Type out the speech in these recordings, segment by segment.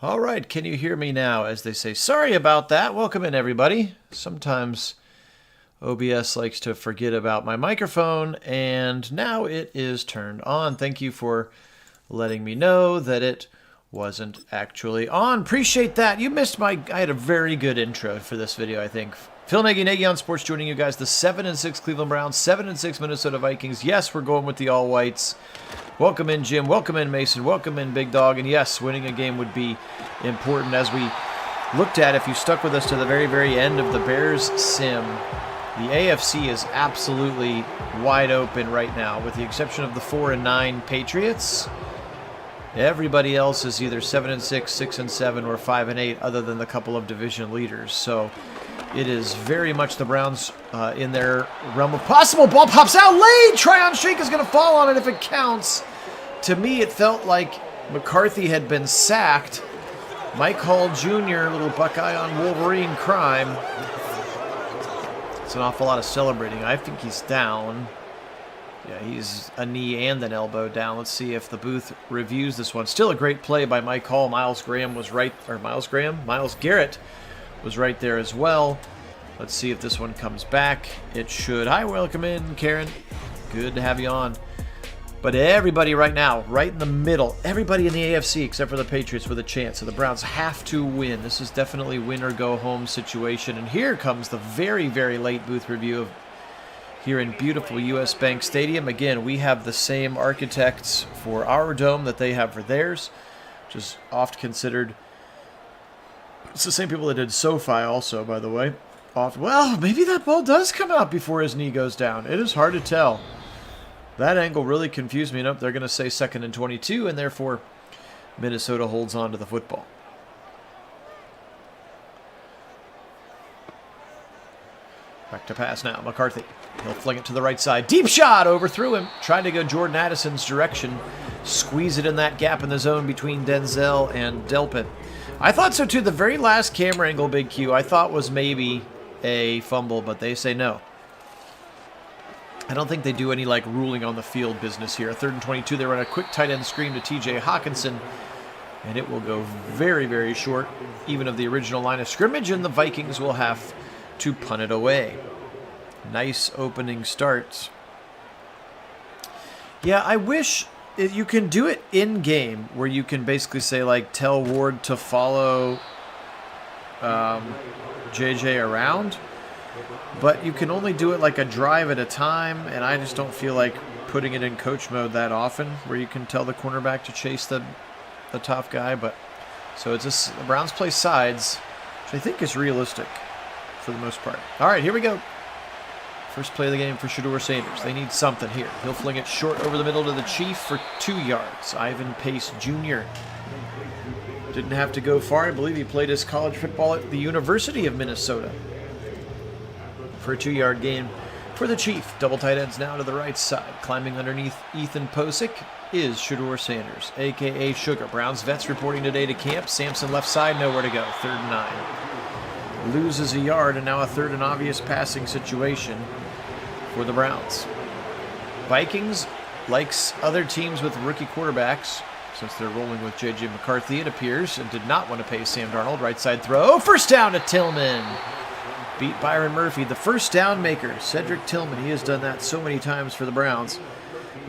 All right, can you hear me now? As they say, sorry about that. Welcome in, everybody. Sometimes OBS likes to forget about my microphone, and now it is turned on. Thank you for letting me know that it wasn't actually on. Appreciate that. You missed I had a very good intro for this video, I think. Phil Nagy on Sports joining you guys. The 7-6 Cleveland Browns, 7-6 Minnesota Vikings. Yes, we're going with the all-whites. Welcome in, Jim. Welcome in, Mason. Welcome in, Big Dog. And yes, winning a game would be important. As we looked at, if you stuck with us to the very, very end of the Bears sim, the AFC is absolutely wide open right now, with the exception of the 4-9 Patriots. Everybody else is either 7-6, 6-7, or 5-8, other than the couple of division leaders. So it is very much the Browns in their realm of possible. Ball pops out late. Tryon Streak is going to fall on it if it counts. To me, it felt like McCarthy had been sacked. Mike Hall Jr., little Buckeye on Wolverine crime. It's an awful lot of celebrating. I think he's down. Yeah, he's a knee and an elbow down. Let's see if the booth reviews this one. Still a great play by Mike Hall. Miles Garrett was right there as well. Let's see if this one comes back. It should. Hi, welcome in, Karen. Good to have you on. But everybody right now, right in the middle, everybody in the AFC except for the Patriots with a chance. So the Browns have to win. This is definitely win or go home situation. And here comes the very, very late booth review of here in beautiful US Bank Stadium. Again, we have the same architects for our dome that they have for theirs, which is oft considered. It's the same people that did SoFi also, by the way. Well, maybe that ball does come out before his knee goes down. It is hard to tell. That angle really confused me. Nope, they're going to say 2nd and 22, and therefore Minnesota holds on to the football. Back to pass now. McCarthy. He'll fling it to the right side. Deep shot. Overthrew him. Trying to go Jordan Addison's direction. Squeeze it in that gap in the zone between Denzel and Delpit. I thought so too. The very last camera angle, Big Q, I thought was maybe a fumble, but they say no. I don't think they do any like ruling on the field business here. 3rd and 22. They run a quick tight end screen to TJ Hawkinson, and it will go very, very short, even of the original line of scrimmage, and the Vikings will have to punt it away. Nice opening starts. Yeah, I wish you can do it in game, where you can basically say like tell Ward to follow JJ around, but you can only do it like a drive at a time, and I just don't feel like putting it in coach mode that often, where you can tell the cornerback to chase the tough guy. But so it's just the Browns play sides, which I think is realistic for the most part. All right, here we go. First play of the game for Shedeur Sanders. They need something here. He'll fling it short over the middle to the Chief for 2 yards. Ivan Pace Jr. Didn't have to go far. I believe he played his college football at the University of Minnesota for a 2-yard gain for the Chief. Double tight ends now to the right side. Climbing underneath Ethan Posick is Shedeur Sanders, a.k.a. Sugar. Browns vets reporting today to camp. Sampson left side, nowhere to go. 3rd and 9. Loses a yard, and now a 3rd and obvious passing situation for the Browns. Vikings, like other teams with rookie quarterbacks, since they're rolling with J.J. McCarthy, it appears, and did not want to pay Sam Darnold. Right side throw. First down to Tillman. Beat Byron Murphy, the first down maker. Cedric Tillman, he has done that so many times for the Browns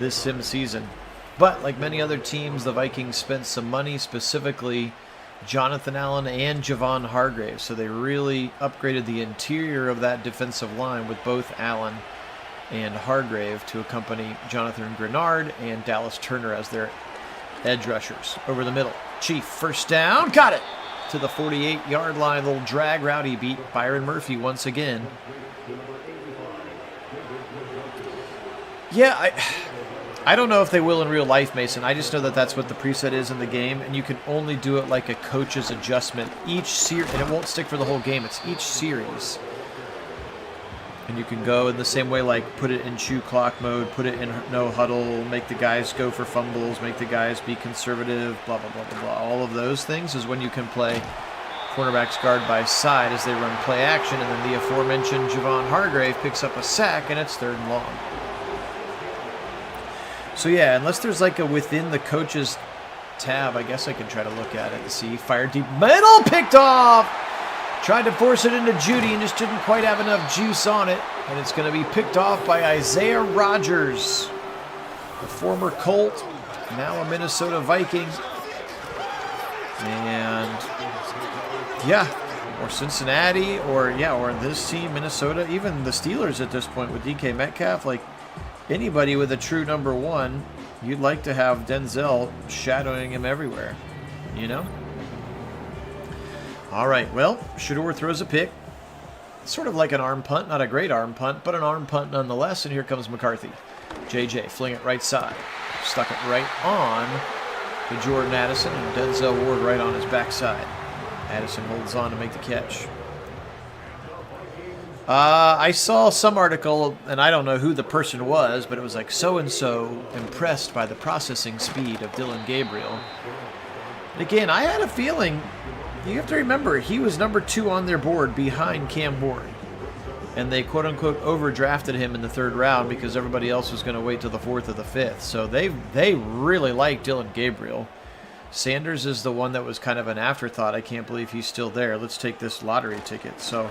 this sim season. But like many other teams, the Vikings spent some money, specifically Jonathan Allen and Javon Hargrave. So they really upgraded the interior of that defensive line with both Allen and Hargrave to accompany Jonathan Grenard and Dallas Turner as their edge rushers. Over the middle. Chief, first down. Got it. To the 48-yard line. Little drag route. He beat Byron Murphy once again. Yeah, I don't know if they will in real life, Mason. I just know that that's what the preset is in the game, and you can only do it like a coach's adjustment each series, and it won't stick for the whole game. It's each series. And you can go in the same way, like put it in shoe clock mode, put it in no huddle, make the guys go for fumbles, make the guys be conservative, blah, blah, blah, blah, blah. All of those things is when you can play cornerbacks guard by side as they run play action, and then the aforementioned Javon Hargrave picks up a sack, and it's 3rd and long. So yeah, unless there's like a within the coach's tab. I guess I can try to look at it and see. Fire deep middle, picked off. Tried to force it into Judy and just didn't quite have enough juice on it. And it's going to be picked off by Isaiah Rodgers, a former Colt, now a Minnesota Viking. And yeah, or Cincinnati, or this team, Minnesota, even the Steelers at this point with DK Metcalf. Like, anybody with a true number one, you'd like to have Denzel shadowing him everywhere, you know? All right, well, Shedeur throws a pick. Sort of like an arm punt, not a great arm punt, but an arm punt nonetheless. And here comes McCarthy. JJ fling it right side. Stuck it right on to Jordan Addison, and Denzel Ward right on his backside. Addison holds on to make the catch. I saw some article, and I don't know who the person was, but it was like, so-and-so impressed by the processing speed of Dylan Gabriel. And again, I had a feeling, you have to remember, he was number 2 on their board behind Cam Ward. And they quote-unquote overdrafted him in the 3rd round because everybody else was going to wait till the 4th or the 5th. So they really like Dylan Gabriel. Sanders is the one that was kind of an afterthought. I can't believe he's still there. Let's take this lottery ticket. So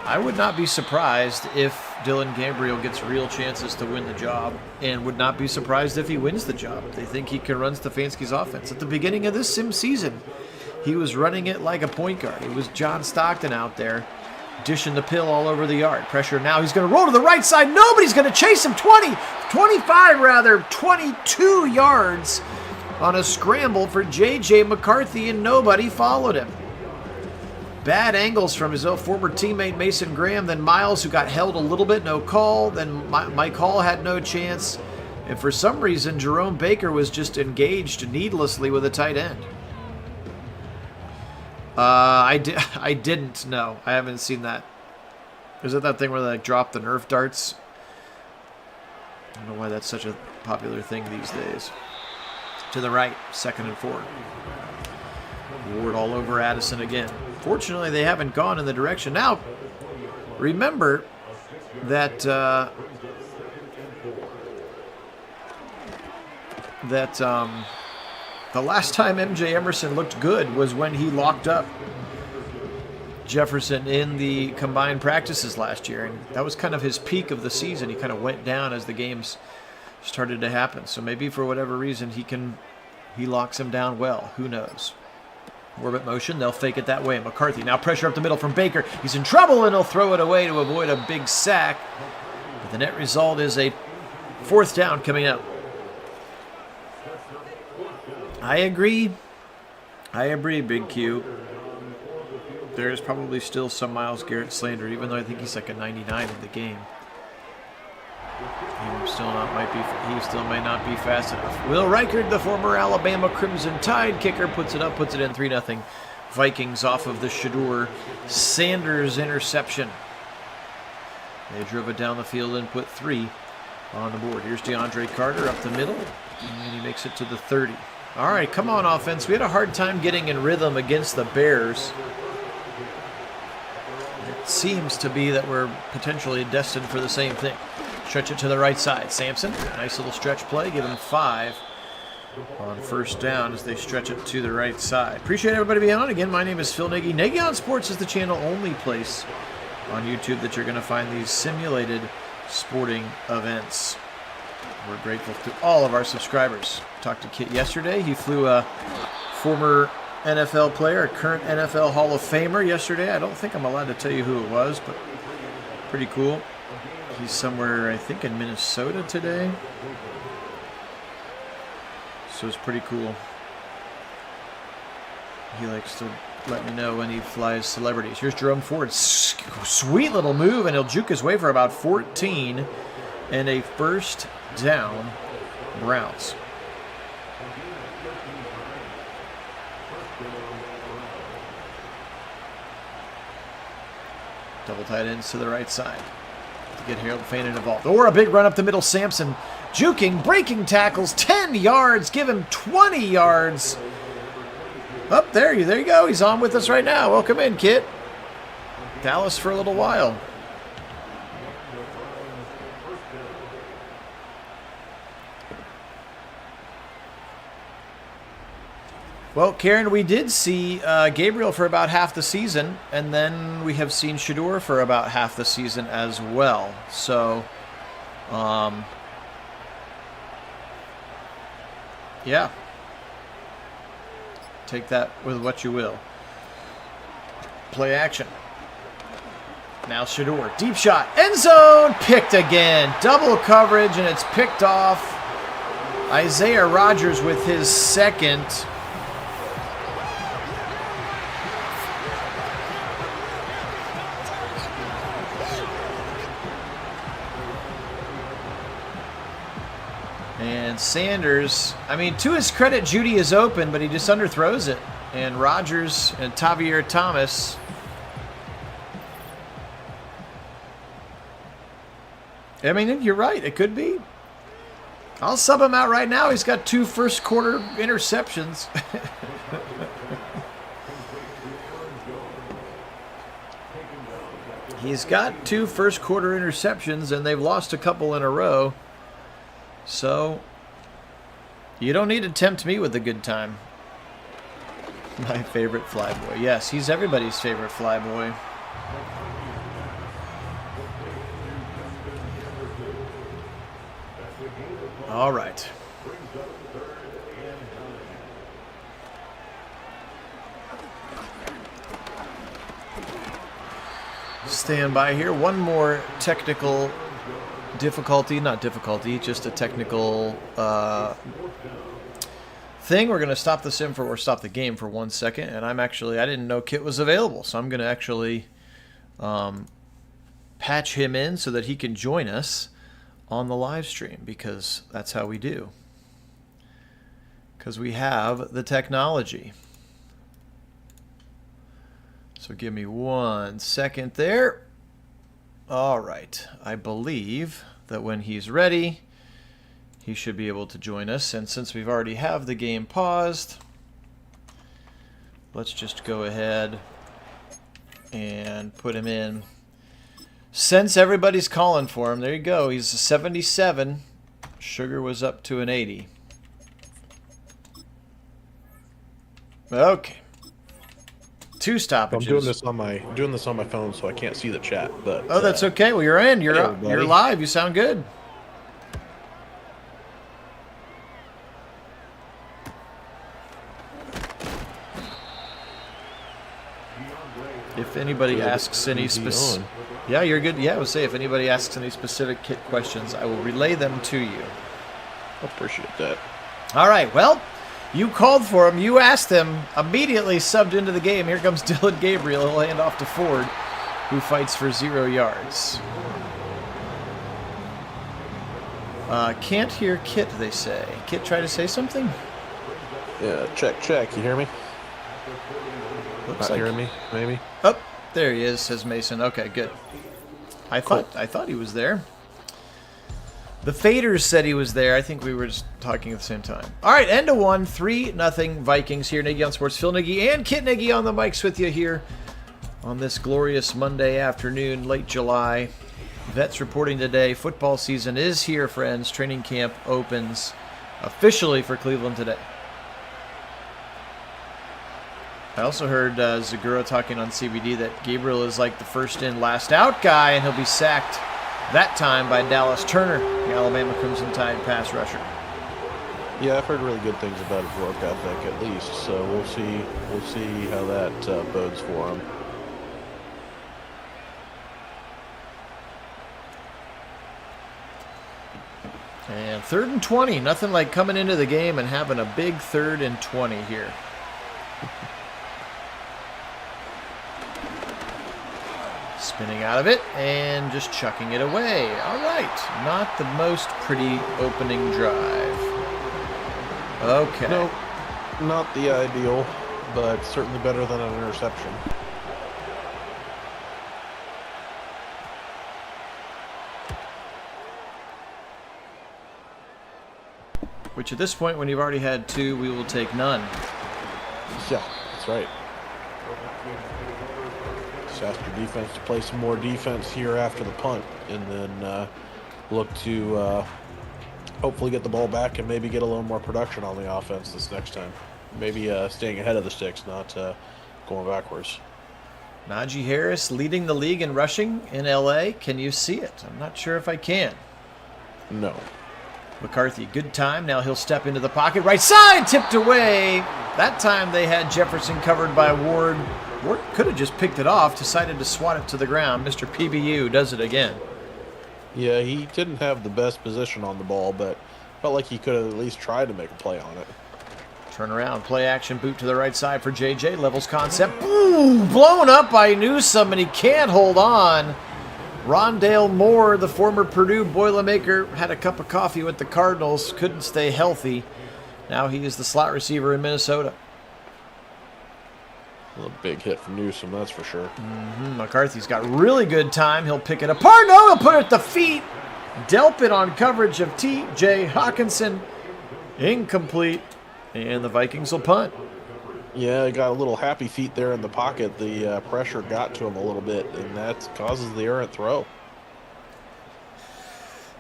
I would not be surprised if Dylan Gabriel gets real chances to win the job, and would not be surprised if he wins the job. They think he can run Stefanski's offense. At the beginning of this sim season, he was running it like a point guard. It was John Stockton out there, dishing the pill all over the yard. Pressure now. He's going to roll to the right side. Nobody's going to chase him. 22 yards on a scramble for J.J. McCarthy, and nobody followed him. Bad angles from his former teammate Mason Graham. Then Miles, who got held a little bit, no call. Then Mike Hall had no chance. And for some reason, Jerome Baker was just engaged needlessly with a tight end. I didn't know. I haven't seen that. Is it that thing where they drop the Nerf darts? I don't know why that's such a popular thing these days. To the right, 2nd and 4. Ward all over Addison again. Fortunately, they haven't gone in the direction. Now, remember that the last time MJ Emerson looked good was when he locked up Jefferson in the combined practices last year, and that was kind of his peak of the season. He kind of went down as the games started to happen. So maybe for whatever reason he locks him down well. Who knows? Orbit motion, they'll fake it that way. McCarthy now pressure up the middle from Baker. He's in trouble, and he'll throw it away to avoid a big sack. But the net result is a 4th down coming up. I agree, Big Q. There's probably still some Myles Garrett slander, even though I think he's like a 99 in the game. He still may not be fast enough. Will Reichard, the former Alabama Crimson Tide kicker, puts it in 3-0. Vikings off of the Shedeur Sanders interception. They drove it down the field and put 3 on the board. Here's DeAndre Carter up the middle, and he makes it to the 30. All right, come on, offense. We had a hard time getting in rhythm against the Bears. It seems to be that we're potentially destined for the same thing. Stretch it to the right side. Sampson, nice little stretch play. Give him 5 on 1st down as they stretch it to the right side. Appreciate everybody being on. Again, my name is Phil Nagy. Nagy on Sports is the only place on YouTube that you're going to find these simulated sporting events. We're grateful to all of our subscribers. Talked to Kit yesterday. He flew a former NFL player, a current NFL Hall of Famer yesterday. I don't think I'm allowed to tell you who it was, but pretty cool. He's somewhere, I think, in Minnesota today. So it's pretty cool. He likes to let me know when he flies celebrities. Here's Jerome Ford. Sweet little move, and he'll juke his way for about 14 and a 1st down, Browns. Double tight ends to the right side to get Harold Fanan involved. Or a big run up the middle. Sampson juking, breaking tackles, 10 yards. Give him 20 yards. Up there you go. He's on with us right now. Welcome in, Kit. Dallas for a little while. Well, Karen, we did see Gabriel for about half the season, and then we have seen Shador for about half the season as well. So, yeah. Take that with what you will. Play action. Now Shador. Deep shot. End zone. Picked again. Double coverage, and it's picked off. Isaiah Rodgers with his second. And Sanders, I mean, to his credit, Judy is open, but he just underthrows it. And Rodgers and Tavier Thomas. I mean, you're right. It could be. I'll sub him out right now. He's got 2 first-quarter interceptions. He's got 2 first-quarter interceptions, and they've lost a couple in a row. So, you don't need to tempt me with a good time. My favorite flyboy. Yes, he's everybody's favorite flyboy. All right. Stand by here. One more technical difficulty. Not difficulty, just a technical thing. We're going to stop the sim or stop the game for 1 second. And I didn't know Kit was available. So I'm going to actually patch him in so that he can join us on the live stream, because that's how we do. Because we have the technology. So give me 1 second there. All right. I believe that when he's ready, he should be able to join us. And since we've already have the game paused, let's just go ahead and put him in. Since everybody's calling for him, there you go. He's a 77. Sugar was up to an 80. Okay. 2 stoppages. I'm doing this on my phone, so I can't see the chat. But oh, that's okay. Well, you're in. You're live. You sound good. If anybody asks any specific, yeah, you're good. Yeah, I would say if anybody asks any specific Kit questions, I will relay them to you. Appreciate that. All right. Well, you called for him. You asked him. Immediately subbed into the game. Here comes Dylan Gabriel. He'll hand off to Ford, who fights for 0 yards. Can't hear Kit, they say. Kit, try to say something? Yeah, check. You hear me? Looks Not hearing me, maybe? Oh, there he is, says Mason. Okay, good. I thought he was there. The Faders said he was there. I think we were just talking at the same time. All right, end of 1, 3-0 Vikings here. Nagy on Sports, Phil Nagy and Kit Nagy on the mics with you here on this glorious Monday afternoon, late July. Vets reporting today. Football season is here, friends. Training camp opens officially for Cleveland today. I also heard Zagura talking on CBD that Gabriel is like the first in, last out guy, and he'll be sacked that time by Dallas Turner, the Alabama Crimson Tide pass rusher. Yeah, I've heard really good things about his work ethic, at least. So we'll see how that bodes for him. And 3rd and 20. Nothing like coming into the game and having a big 3rd and 20 here. Spinning out of it and just chucking it away. All right. Not the most pretty opening drive. Okay. No, not the ideal, but certainly better than an interception. Which at this point, when you've already had 2, we will take none. Yeah, that's right. Just ask your defense to play some more defense here after the punt, and then look to hopefully get the ball back and maybe get a little more production on the offense this next time. maybe staying ahead of the sticks, not going backwards. Najee Harris leading the league in rushing in LA. Can you see it? I'm not sure if I can. No. McCarthy, good time. Now he'll step into the pocket. Right side, tipped away. That time they had Jefferson covered by Ward. Ward could have just picked it off, decided to swat it to the ground. Mr. PBU does it again. Yeah, he didn't have the best position on the ball, but felt like he could have at least tried to make a play on it. Turn around, play action, boot to the right side for JJ. Levels concept. Boom! Blown up by Newsome, and he can't hold on. Rondale Moore, the former Purdue Boilermaker, had a cup of coffee with the Cardinals, couldn't stay healthy. Now he is the slot receiver in Minnesota. A big hit from Newsome, that's for sure. McCarthy's got really good time. He'll pick it apart. No, he'll put it at the feet. Delpit on coverage of T.J. Hawkinson. Incomplete. And the Vikings will punt. Yeah, he got a little happy feet there in the pocket. The pressure got to him a little bit, and that causes the errant throw.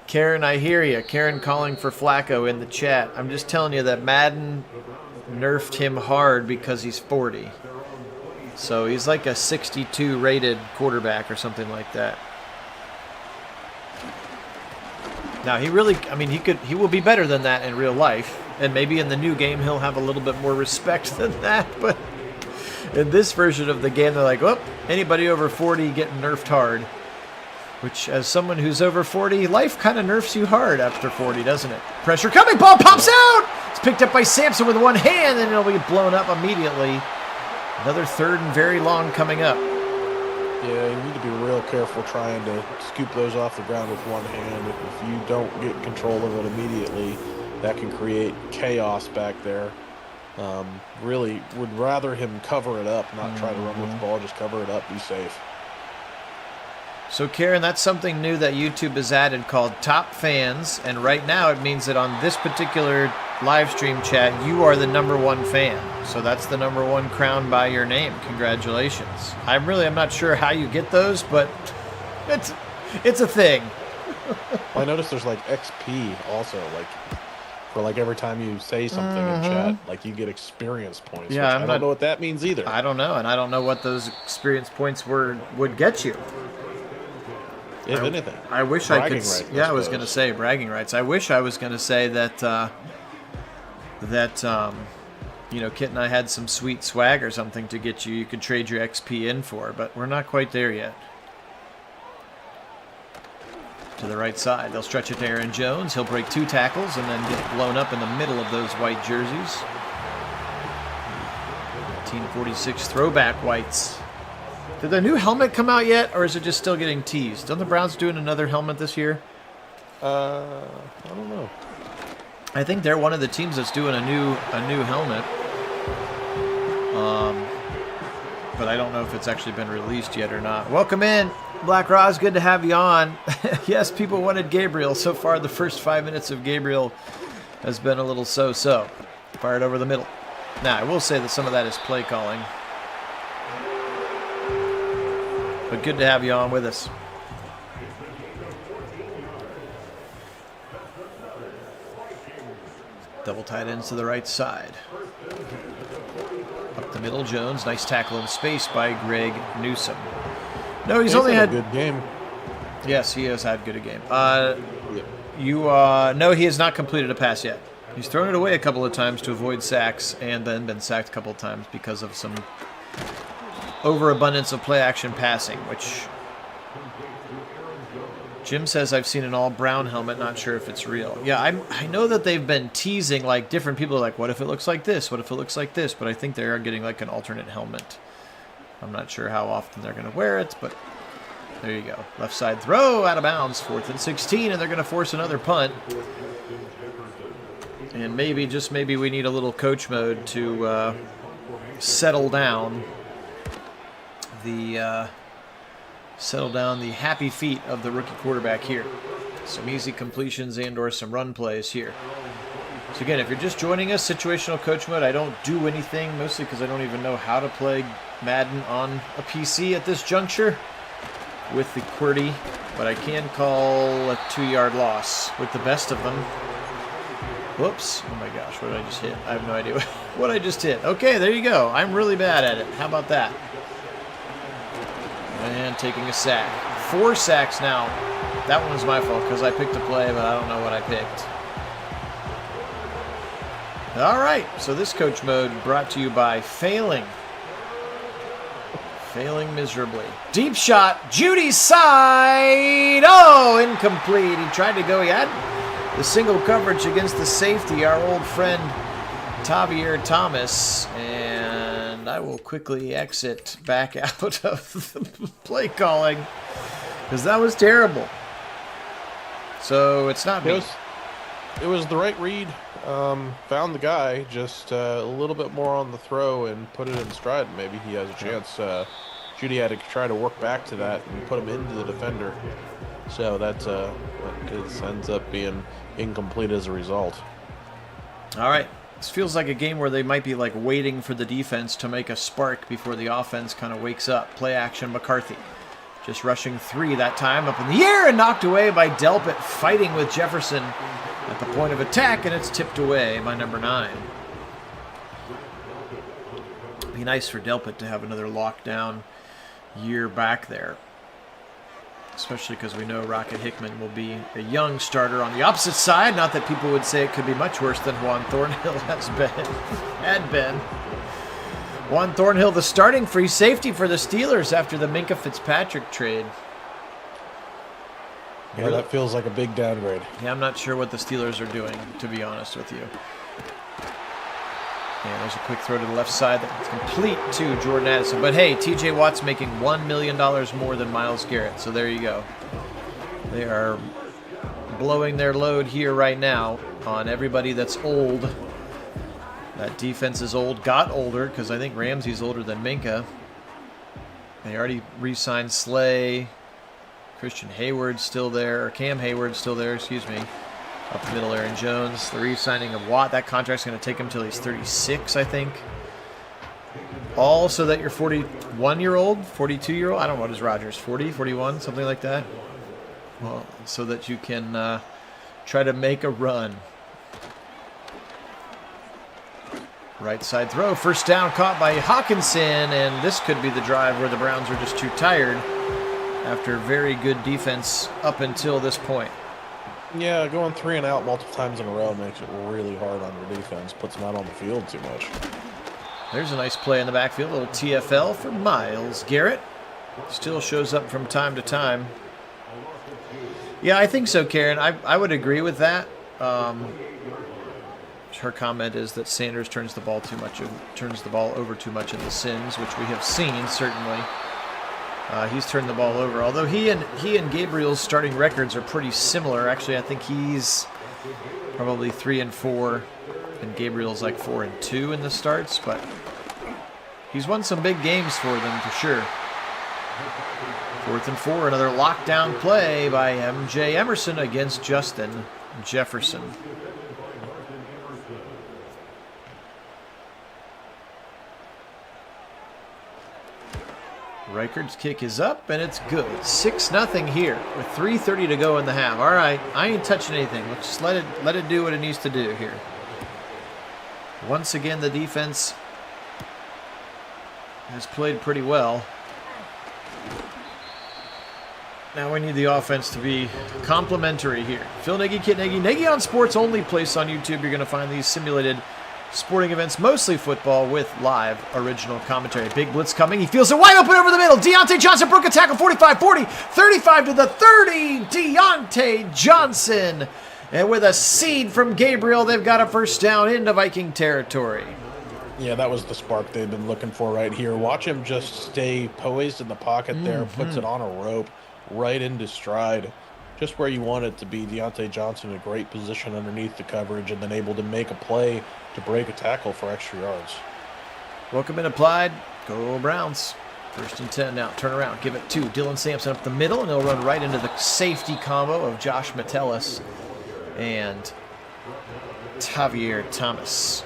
Karen, I hear you. Karen calling for Flacco in the chat. I'm just telling you that Madden nerfed him hard because he's 40. So he's like a 62 rated quarterback or something like that. Now he really, I mean, he will be better than that in real life. And maybe in the new game he'll have a little bit more respect than that. But in this version of the game, they're like, oh, anybody over 40 getting nerfed hard. Which, as someone who's over 40, life kind of nerfs you hard after 40, doesn't it? Pressure coming, ball pops out! It's picked up by Sampson with one hand, and it'll be blown up immediately. Another third and very long coming up. Yeah, you need to be real careful trying to scoop those off the ground with one hand. If you don't get control of it immediately, that can create chaos back there. Really would rather him cover it up, not try to run with the ball, just cover it up, be safe. So, Karen, that's something new that YouTube has added called Top Fans, and right now it means that on this particular live stream chat, you are the #1 fan. So that's the #1 crown by your name. Congratulations. I'm not sure how you get those, but it's a thing. Well, I noticed there's like XP also, like for like every time you say something in chat, like you get experience points. Yeah, which I don't know what that means either. I don't know, and I don't know what those experience points would get you. If anything. I wish I could. I was going to say bragging rights. I wish I was going to say that Kit and I had some sweet swag or something to get you. You could trade your XP in for, but we're not quite there yet. To the right side, they'll stretch it to Aaron Jones. He'll break 2 tackles and then get blown up in the middle of those white jerseys. 1946 throwback whites. Did the new helmet come out yet, or is it just still getting teased? Don't the Browns doing another helmet this year? I don't know. I think they're one of the teams that's doing a new helmet. But I don't know if it's actually been released yet or not. Welcome in, Black Roz. Good to have you on. Yes, people wanted Gabriel. So far, the first 5 minutes of Gabriel has been a little so-so. Fired over the middle. Now, I will say that some of that is play calling. But good to have you on with us. Double tight ends to the right side. Up the middle, Jones. Nice tackle in space by Greg Newsome. No, he's only had a good game. Yes, he has had good a game. No, he has not completed a pass yet. He's thrown it away a couple of times to avoid sacks, and then been sacked a couple of times because of some overabundance of play action passing, which Jim says I've seen an all brown helmet, not sure if it's real. Yeah, I know that they've been teasing, like different people are like, what if it looks like this? What if it looks like this? But I think they are getting like an alternate helmet. I'm not sure how often they're going to wear it, but there you go. Left side throw out of bounds, 4th and 16, and they're going to force another punt. And maybe, just maybe, we need a little coach mode to settle down the happy feet of the rookie quarterback here. Some easy completions and or some run plays here. So again, if you're just joining us, situational coach mode, I don't do anything, mostly because I don't even know how to play Madden on a PC at this juncture with the QWERTY, but I can call a 2-yard loss with the best of them. Whoops. Oh my gosh, what did I just hit? I have no idea what I just hit. Okay, there you go. I'm really bad at it. How about that? And taking a sack. 4 sacks now. That one was my fault because I picked a play, but I don't know what I picked. All right, so this coach mode brought to you by failing. Failing miserably. Deep shot, Judy's side. Oh, incomplete. He tried to go. He had the single coverage against the safety, our old friend Javier Thomas. And I will quickly exit back out of the play calling because that was terrible. So it's not me. It was the right read. Found the guy, just a little bit more on the throw and put it in stride. Maybe he has a chance. Judy had to try to work back to that and put him into the defender. So that ends up being incomplete as a result. All right. This feels like a game where they might be like waiting for the defense to make a spark before the offense kind of wakes up. Play action McCarthy. Just rushing 3 that time, up in the air and knocked away by Delpit, fighting with Jefferson at the point of attack, and it's tipped away by number 9. Be nice for Delpit to have another lockdown year back there, especially because we know Rocket Hickman will be a young starter on the opposite side. Not that people would say it could be much worse than Juan Thornhill had been. Juan Thornhill, the starting free safety for the Steelers after the Minkah Fitzpatrick trade. Yeah, that feels like a big downgrade. Yeah, I'm not sure what the Steelers are doing, to be honest with you. Yeah, there's a quick throw to the left side that's complete to Jordan Addison. But hey, TJ Watt's making $1 million more than Myles Garrett, so there you go. They are blowing their load here right now on everybody that's old. That defense is old, got older, because I think Ramsey's older than Minkah. They already re-signed Slay. Christian Hayward's still there, or Cam Hayward's still there, excuse me. Up the middle, Aaron Jones. The re-signing of Watt, that contract's going to take him until he's 36, I think. All so that your 41-year-old, 42-year-old, I don't know, what is Rodgers, 40, 41, something like that? Well, so that you can try to make a run. Right side throw, first down caught by Hawkinson, and this could be the drive where the Browns are just too tired after very good defense up until this point. Yeah, going 3 and out multiple times in a row makes it really hard on your defense, puts them out on the field too much. There's a nice play in the backfield, a little TFL for Myles Garrett. Still shows up from time to time. Yeah, I think so, Karen. I would agree with that. Her comment is that Sanders turns the ball over too much in the Sims, which we have seen certainly. He's turned the ball over, although he and Gabriel's starting records are pretty similar. Actually, I think he's probably 3-4, and Gabriel's like 4-2 in the starts. But he's won some big games for them for sure. 4th and 4, another lockdown play by MJ Emerson against Justin Jefferson. Reichard's kick is up, and it's good. 6-0 here with 3:30 to go in the half. All right, I ain't touching anything. Let's just let it do what it needs to do here. Once again, the defense has played pretty well. Now we need the offense to be complimentary here. Phil Nagy, Kit Nagy, Nagy on Sports only place on YouTube. You're going to find these simulated sporting events, mostly football, with live original commentary. Big blitz coming. He feels it wide open over the middle. Deontay Johnson broke a tackle. 45-40. 35 to the 30. Deontay Johnson. And with a seed from Gabriel, they've got a first down into Viking territory. Yeah, that was the spark they've been looking for right here. Watch him just stay poised in the pocket there. Puts it on a rope right into stride. Just where you want it to be. Deontay Johnson in a great position underneath the coverage and then able to make a play to break a tackle for extra yards. Welcome in applied. Go Browns. 1st and 10 now. Turn around. Give it to Dylan Sampson up the middle, and he'll run right into the safety combo of Josh Metellus and Javier Thomas.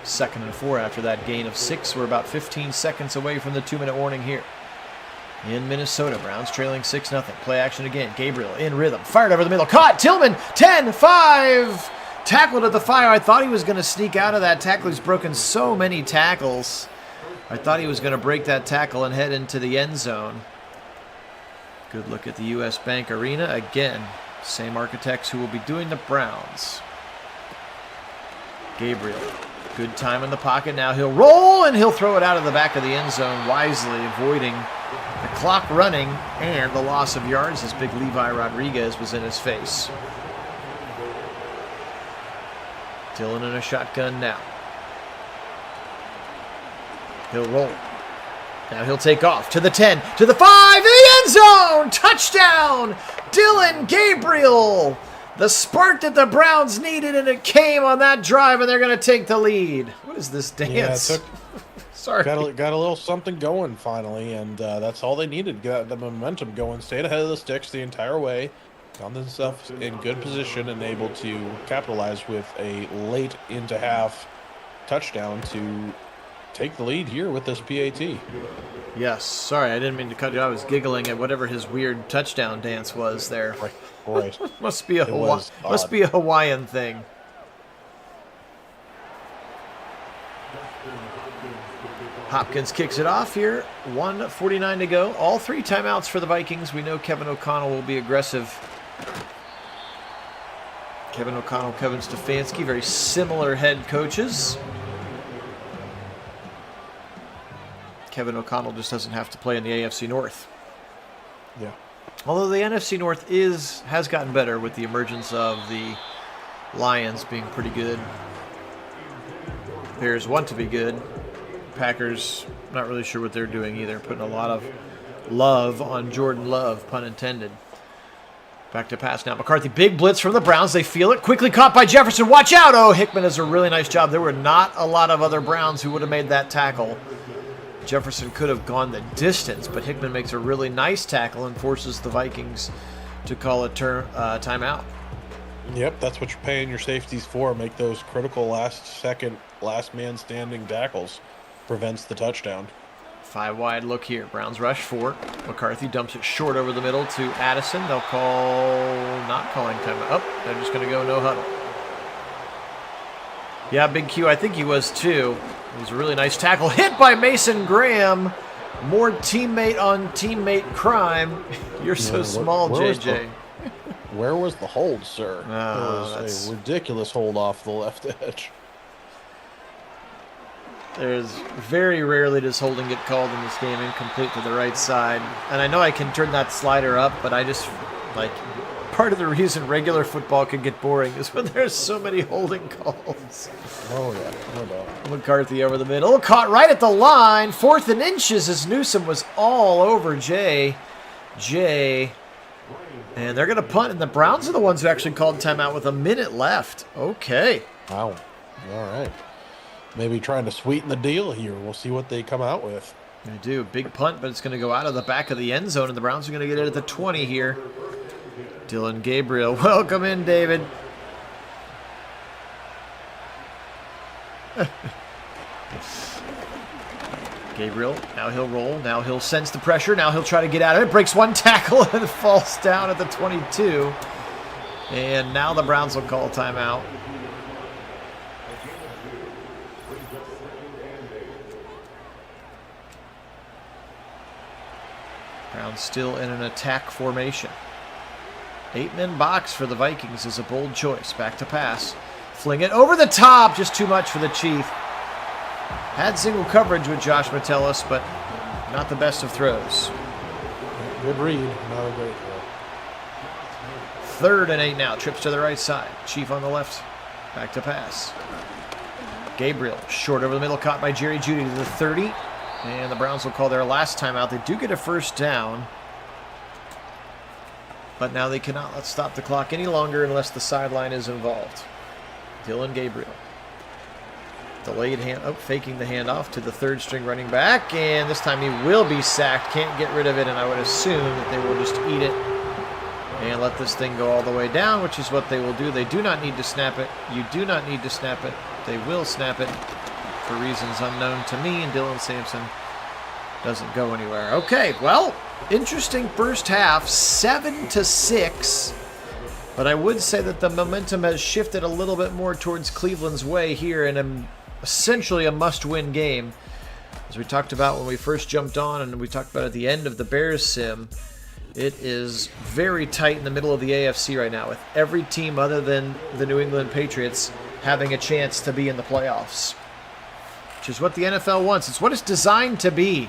2nd and 4 after that gain of 6. We're about 15 seconds away from the 2-minute warning here. in Minnesota. Browns trailing 6-0. Play action again. Gabriel in rhythm. Fired over the middle. Caught. Tillman. 10-5. Tackled at the 5. I thought he was going to sneak out of that tackle. He's broken so many tackles. I thought he was going to break that tackle and head into the end zone. Good look at the U.S. Bank Arena. Again, same architects who will be doing the Browns. Gabriel. Good time in the pocket. Now he'll roll, and he'll throw it out of the back of the end zone, wisely avoiding the clock running and the loss of yards as big Levi Rodriguez was in his face. Dillon in a shotgun now. He'll roll. Now he'll take off to the 10, to the 5, the end zone! Touchdown! Dillon Gabriel! The spark that the Browns needed, and it came on that drive, and they're going to take the lead. What is this dance? Yeah, Sorry. Got a little something going finally, and that's all they needed. Got the momentum going. Stayed ahead of the sticks the entire way. Found themselves in good position and able to capitalize with a late into half touchdown to take the lead here with this PAT. Yes, sorry, I didn't mean to cut you. I was giggling at whatever his weird touchdown dance was there. Right. must be a Hawaiian thing. Hopkins kicks it off here. 1:49 to go. All 3 timeouts for the Vikings. We know Kevin O'Connell will be aggressive. Kevin O'Connell, Kevin Stefanski, very similar head coaches. Kevin O'Connell just doesn't have to play in the AFC North. Yeah. Although the NFC North has gotten better with the emergence of the Lions being pretty good. Bears want to be good. Packers, not really sure what they're doing either. Putting a lot of love on Jordan Love, pun intended. Back to pass now. McCarthy, big blitz from the Browns. They feel it. Quickly caught by Jefferson. Watch out. Oh, Hickman does a really nice job. There were not a lot of other Browns who would have made that tackle. Jefferson could have gone the distance, but Hickman makes a really nice tackle and forces the Vikings to call a timeout. Yep, that's what you're paying your safeties for. Make those critical last man standing tackles. Prevents the touchdown. 5 wide look here. Browns rush 4. McCarthy dumps it short over the middle to Addison. They'll not calling timeout. Oh, they're just going to go no huddle. Yeah, Big Q, I think he was too. It was a really nice tackle. Hit by Mason Graham. More teammate on teammate crime. You're so small, JJ. Where was the hold, sir? Oh, it was a ridiculous hold off the left edge. There's very rarely does holding get called in this game incomplete to the right side. And I know I can turn that slider up, but I just, part of the reason regular football can get boring is when there's so many holding calls. Oh, yeah, no doubt. McCarthy over the middle. Caught right at the line. 4th and inches as Newsome was all over Jay. And they're going to punt, and the Browns are the ones who actually called timeout with a minute left. Okay. Wow. All right. Maybe trying to sweeten the deal here. We'll see what they come out with. They do. Big punt, but it's going to go out of the back of the end zone, and the Browns are going to get it at the 20 here. Dillon Gabriel. Welcome in, David. Gabriel, now he'll roll. Now he'll sense the pressure. Now he'll try to get out of it. Breaks one tackle and falls down at the 22. And now the Browns will call timeout. Browns still in an attack formation. 8-man box for the Vikings is a bold choice. Back to pass. Fling it over the top. Just too much for the Chief. Had single coverage with Josh Metellus, but not the best of throws. Good read. Not a great throw. 3rd and 8 now. Trips to the right side. Chief on the left. Back to pass. Gabriel short over the middle. Caught by Jerry Jeudy to the 30. And the Browns will call their last timeout. They do get a first down. But now they cannot stop the clock any longer unless the sideline is involved. Dillon Gabriel. Delayed faking the handoff to the 3rd string running back. And this time he will be sacked. Can't get rid of it. And I would assume that they will just eat it and let this thing go all the way down, which is what they will do. They do not need to snap it. You do not need to snap it. They will snap it for reasons unknown to me, and Dylan Sampson doesn't go anywhere. Okay, well, Interesting first half, 7-6. But I would say that the momentum has shifted a little bit more towards Cleveland's way here in essentially a must-win game. As we talked about when we first jumped on and we talked about at the end of the Bears sim, it is very tight in the middle of the AFC right now, with every team other than the New England Patriots having a chance to be in the playoffs, which is what the NFL wants. It's what it's designed to be.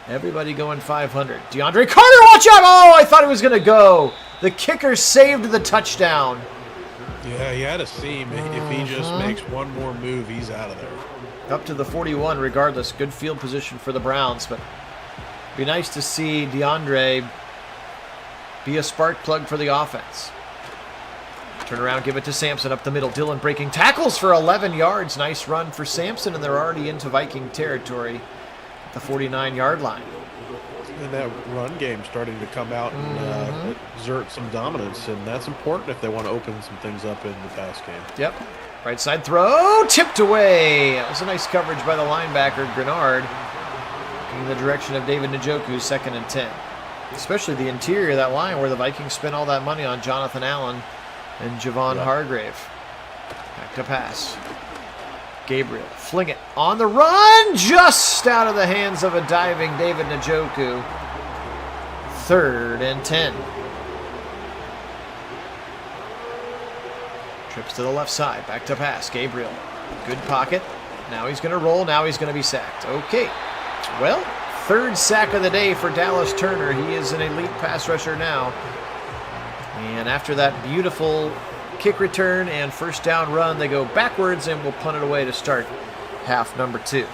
Everybody going 500. DeAndre Carter, watch out! Oh, I thought he was going to go. The kicker saved the touchdown. Yeah, he had a seam. If he just makes one more move, he's out of there. Up to the 41 regardless. Good field position for the Browns, but be nice to see DeAndre be a spark plug for the offense. Turn around, give it to Sampson up the middle. Dillon breaking tackles for 11 yards. Nice run for Sampson, and they're already into Viking territory at the 49-yard line. And that run game starting to come out and exert some dominance, and that's important if they want to open some things up in the pass game. Yep. Right side throw, tipped away. That was a nice coverage by the linebacker, Grenard, in the direction of David Njoku, 2nd and 10. Especially the interior of that line where the Vikings spent all that money on Jonathan Allen and Javon Hargrave. Back to pass. Gabriel, fling it on the run, just out of the hands of a diving David Njoku. 3rd and 10. Trips to the left side, back to pass. Gabriel, good pocket. Now he's going to roll, now he's going to be sacked. Okay, well, 3rd sack of the day for Dallas Turner. He is an elite pass rusher now. And after that beautiful kick return and first down run, they go backwards and will punt it away to start half number 2.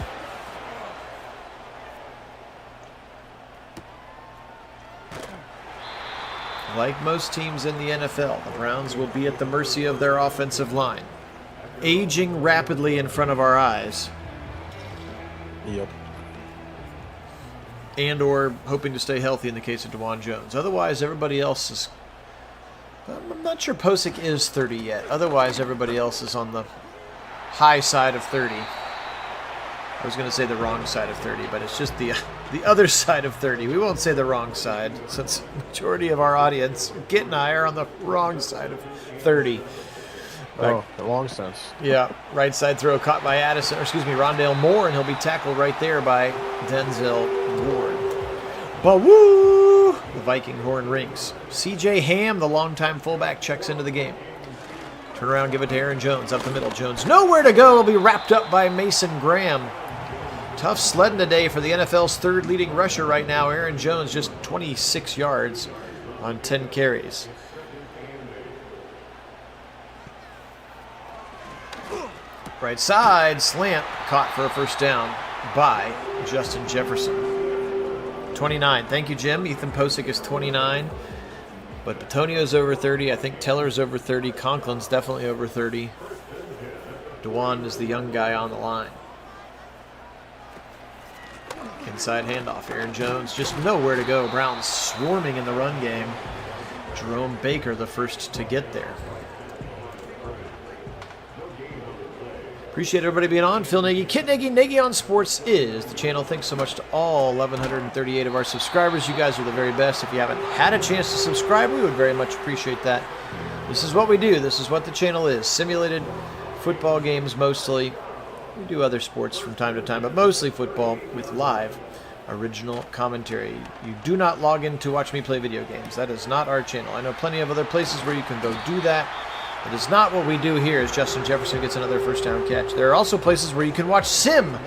Like most teams in the NFL, the Browns will be at the mercy of their offensive line, aging rapidly in front of our eyes. Yep. And or hoping to stay healthy in the case of DeJuan Jones. Otherwise, everybody else is... I'm not sure Posick is 30 yet. Otherwise, everybody else is on the high side of 30. I was going to say the wrong side of 30, but it's just the other side of 30. We won't say the wrong side, since the majority of our audience, Kit and I, are on the wrong side of 30. Oh, the long sense. Yeah, right side throw caught by Rondale Moore, and he'll be tackled right there by Denzel Ward. But woo! The Viking horn rings. C.J. Ham, the longtime fullback, checks into the game. Turn around, give it to Aaron Jones up the middle. Jones nowhere to go. Will be wrapped up by Mason Graham. Tough sledding today for the NFL's 3rd leading rusher right now. Aaron Jones just 26 yards on 10 carries. Right side, slant, caught for a first down by Justin Jefferson. 29. Thank you, Jim. Ethan Posick is 29. But Petonio's over 30. I think Teller's over 30. Conklin's definitely over 30. DeJuan is the young guy on the line. Inside handoff. Aaron Jones just nowhere to go. Browns swarming in the run game. Jerome Baker the first to get there. Appreciate everybody being on. Phil Nagy, Kit Nagy, Nagy on Sports is the channel. Thanks so much to all 1,138 of our subscribers. You guys are the very best. If you haven't had a chance to subscribe, we would very much appreciate that. This is what we do. This is what the channel is. Simulated football games mostly. We do other sports from time to time, but mostly football with live original commentary. You do not log in to watch me play video games. That is not our channel. I know plenty of other places where you can go do that. It is not what we do here as Justin Jefferson gets another first down catch. There are also places where you can watch sim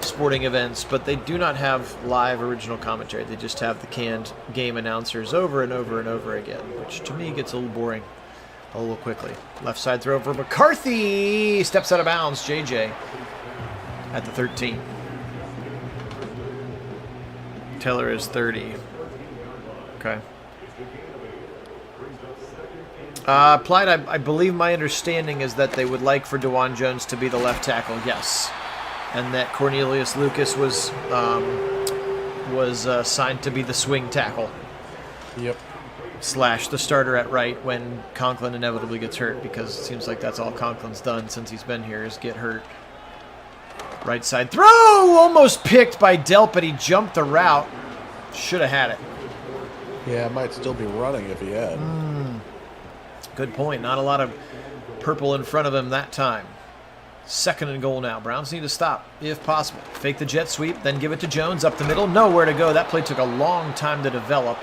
sporting events, but they do not have live original commentary. They just have the canned game announcers over and over and over again, which to me gets a little boring a little quickly. Left side throw for McCarthy. Steps out of bounds. JJ at the 13. Teller is 30. Okay. Plight, I believe my understanding is that they would like for DeJuan Jones to be the left tackle, yes. And that Cornelius Lucas was signed to be the swing tackle. Yep. / the starter at right when Conklin inevitably gets hurt, because it seems like that's all Conklin's done since he's been here is get hurt. Right side throw! Almost picked by Delp, but he jumped the route. Should have had it. Yeah, might still be running if he had. Good point. Not a lot of purple in front of him that time. 2nd and goal now. Browns need to stop if possible. Fake the jet sweep, then give it to Jones up the middle. Nowhere to go. That play took a long time to develop.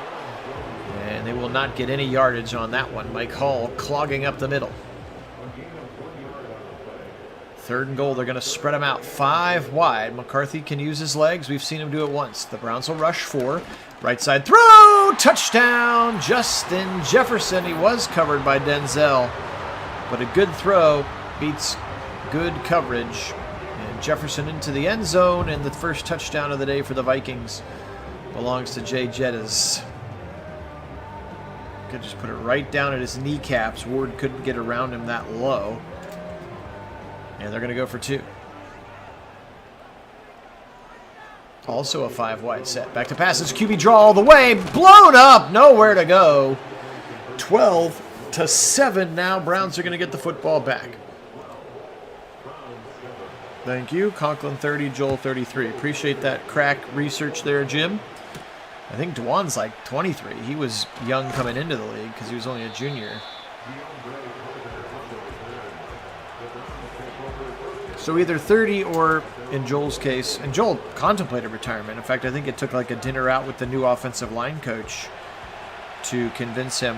And they will not get any yardage on that one. Mike Hall clogging up the middle. 3rd and goal. They're going to spread him out 5 wide. McCarthy can use his legs. We've seen him do it once. The Browns will rush 4. Right side throw. Touchdown. Justin Jefferson. He was covered by Denzel. But a good throw beats good coverage. And Jefferson into the end zone. And the first touchdown of the day for the Vikings belongs to Jay Jettas. Could just put it right down at his kneecaps. Ward couldn't get around him that low. And they're going to go for 2. Also a 5 wide set. Back to pass. It's QB draw all the way. Blown up. Nowhere to go. 12-7 now. Browns are going to get the football back. Thank you. Conklin 30, Joel 33. Appreciate that crack research there, Jim. I think Dwan's like 23. He was young coming into the league because he was only a junior. So either 30 or, in Joel's case, and Joel contemplated retirement. In fact, I think it took like a dinner out with the new offensive line coach to convince him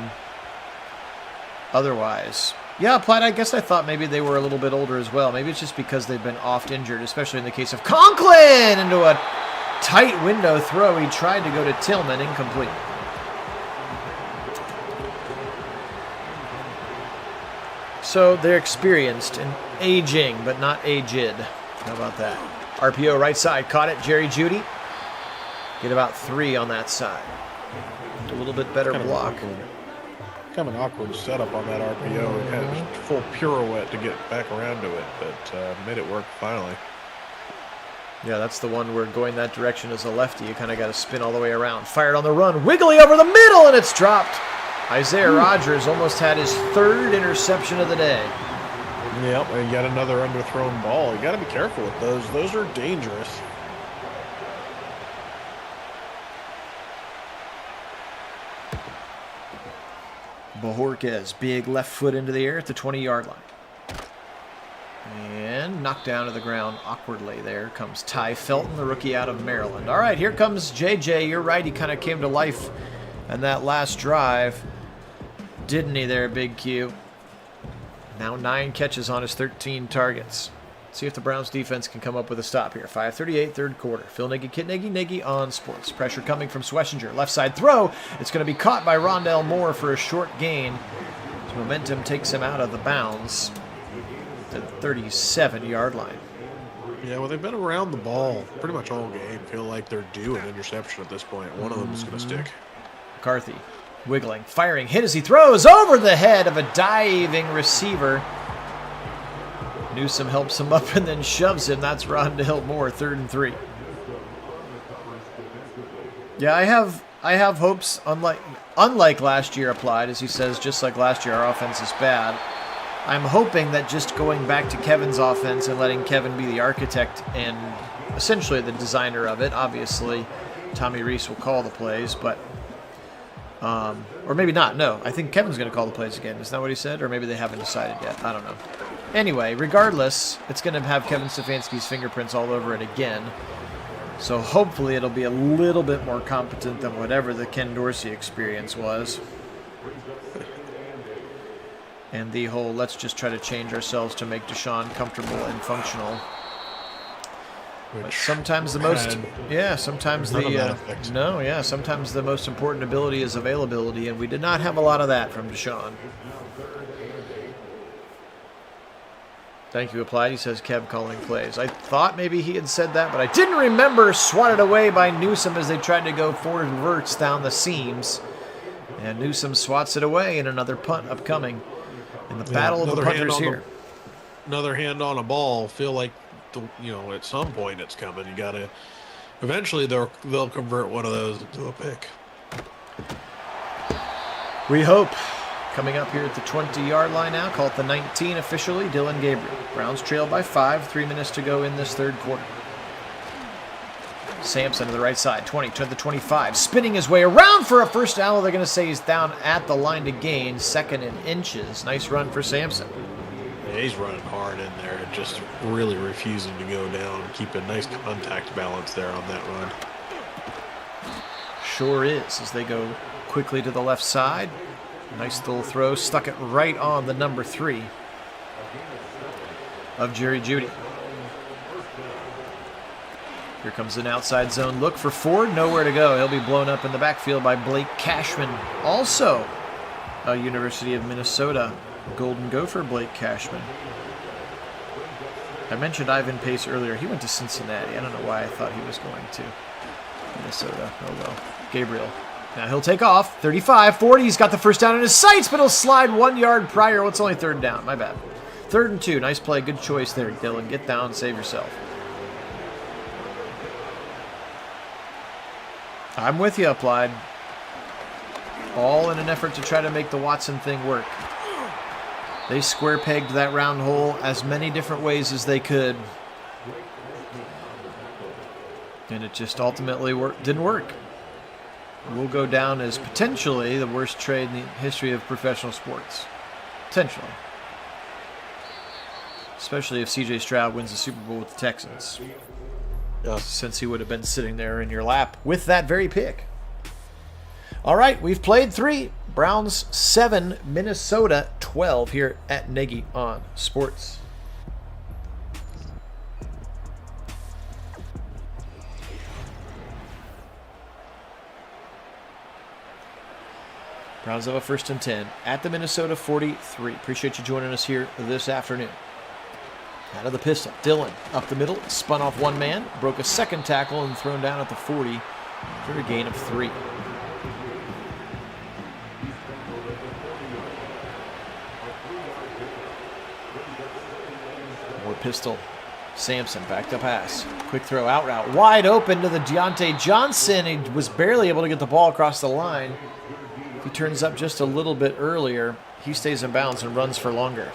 otherwise. Yeah, Platt, I guess I thought maybe they were a little bit older as well. Maybe it's just because they've been oft injured, especially in the case of Conklin into a tight window throw. He tried to go to Tillman, incomplete. So they're experienced and aging, but not aged. How about that? RPO right side, caught it. Jerry Jeudy. Get about 3 on that side. A little bit better block. Kind of an awkward setup on that RPO. It had a full pirouette to get back around to it, but made it work finally. Yeah, that's the one where going that direction as a lefty, you kind of got to spin all the way around. Fired on the run, wiggly over the middle, and it's dropped. Isaiah Rodgers almost had his 3rd interception of the day. Yep, and yet another underthrown ball. You got to be careful with those. Those are dangerous. Bojorquez, big left foot into the air at the 20-yard line. And knocked down to the ground awkwardly. There comes Ty Felton, the rookie out of Maryland. All right, here comes JJ. You're right, he kind of came to life in that last drive. Didn't he there, Big Q? Now 9 catches on his 13 targets. See if the Browns defense can come up with a stop here. 5:38, 3rd quarter. Phil Nagy, Kit Nagy on sports. Pressure coming from Schlesinger. Left side throw. It's going to be caught by Rondell Moore for a short gain. His momentum takes him out of the bounds to the 37-yard line. Yeah, well, they've been around the ball pretty much all game. Feel like they're due an interception at this point. One of them is going to stick. McCarthy wiggling, firing, hit as he throws over the head of a diving receiver. Newsome helps him up and then shoves him. That's Rondell Moore, 3rd and 3. Yeah, I have hopes, unlike last year applied, as he says, just like last year, our offense is bad. I'm hoping that just going back to Kevin's offense and letting Kevin be the architect and essentially the designer of it. Obviously, Tommy Reese will call the plays, but or maybe not. No, I think Kevin's going to call the plays again. Isn't that what he said? Or maybe they haven't decided yet. I don't know. Anyway, regardless, it's going to have Kevin Stefanski's fingerprints all over it again. So hopefully it'll be a little bit more competent than whatever the Ken Dorsey experience was. And the whole, let's just try to change ourselves to make Deshaun comfortable and functional. But sometimes the most, sometimes the most important ability is availability, and we did not have a lot of that from Deshaun. Thank you, Applied. He says Kev calling plays. I thought maybe he had said that, but I didn't remember. Swatted away by Newsome as they tried to go forward verts down the seams. And Newsome swats it away, and another punt upcoming. In the battle of the punters here. Another hand on a ball. Feel like, at some point it's coming. You got to. Eventually they'll convert one of those into a pick. We hope. Coming up here at the 20-yard line now. Call it the 19 officially. Dylan Gabriel. Browns trail by 5. 3 minutes to go in this 3rd quarter. Sampson to the right side, 20 to the 25, spinning his way around for a first down. They're going to say he's down at the line to gain, 2nd and inches. Nice run for Sampson. Yeah, he's running hard in there, just really refusing to go down. Keep a nice contact balance there on that run. Sure is, as they go quickly to the left side. Nice little throw, stuck it right on the number 3 of Jerry Jeudy. Here comes an outside zone look for Ford. Nowhere to go. He'll be blown up in the backfield by Blake Cashman. Also a University of Minnesota Golden Gopher, Blake Cashman. I mentioned Ivan Pace earlier. He went to Cincinnati. I don't know why I thought he was going to Minnesota. Oh well. Gabriel. Now he'll take off. 35, 40. He's got the first down in his sights, but he'll slide 1 yard prior. What's only 3rd down? My bad. 3rd and 2. Nice play. Good choice there, Dylan. Get down. Save yourself. I'm with you, Applied. All in an effort to try to make the Watson thing work. They square pegged that round hole as many different ways as they could. And it just ultimately didn't work. Will go down as potentially the worst trade in the history of professional sports. Potentially. Especially if CJ Stroud wins the Super Bowl with the Texans. Since he would have been sitting there in your lap with that very pick. All right, we've played 3. Browns 7, Minnesota 12 here at Nagy on Sports. Browns have a 1st and 10 at the Minnesota 43. Appreciate you joining us here this afternoon. Out of the pistol, Dillon up the middle, spun off one man, broke a 2nd tackle and thrown down at the 40 for a gain of 3. More pistol. Sampson back to pass. Quick throw, out route, wide open to the Deontay Johnson. He was barely able to get the ball across the line. If he turns up just a little bit earlier, he stays in bounds and runs for longer.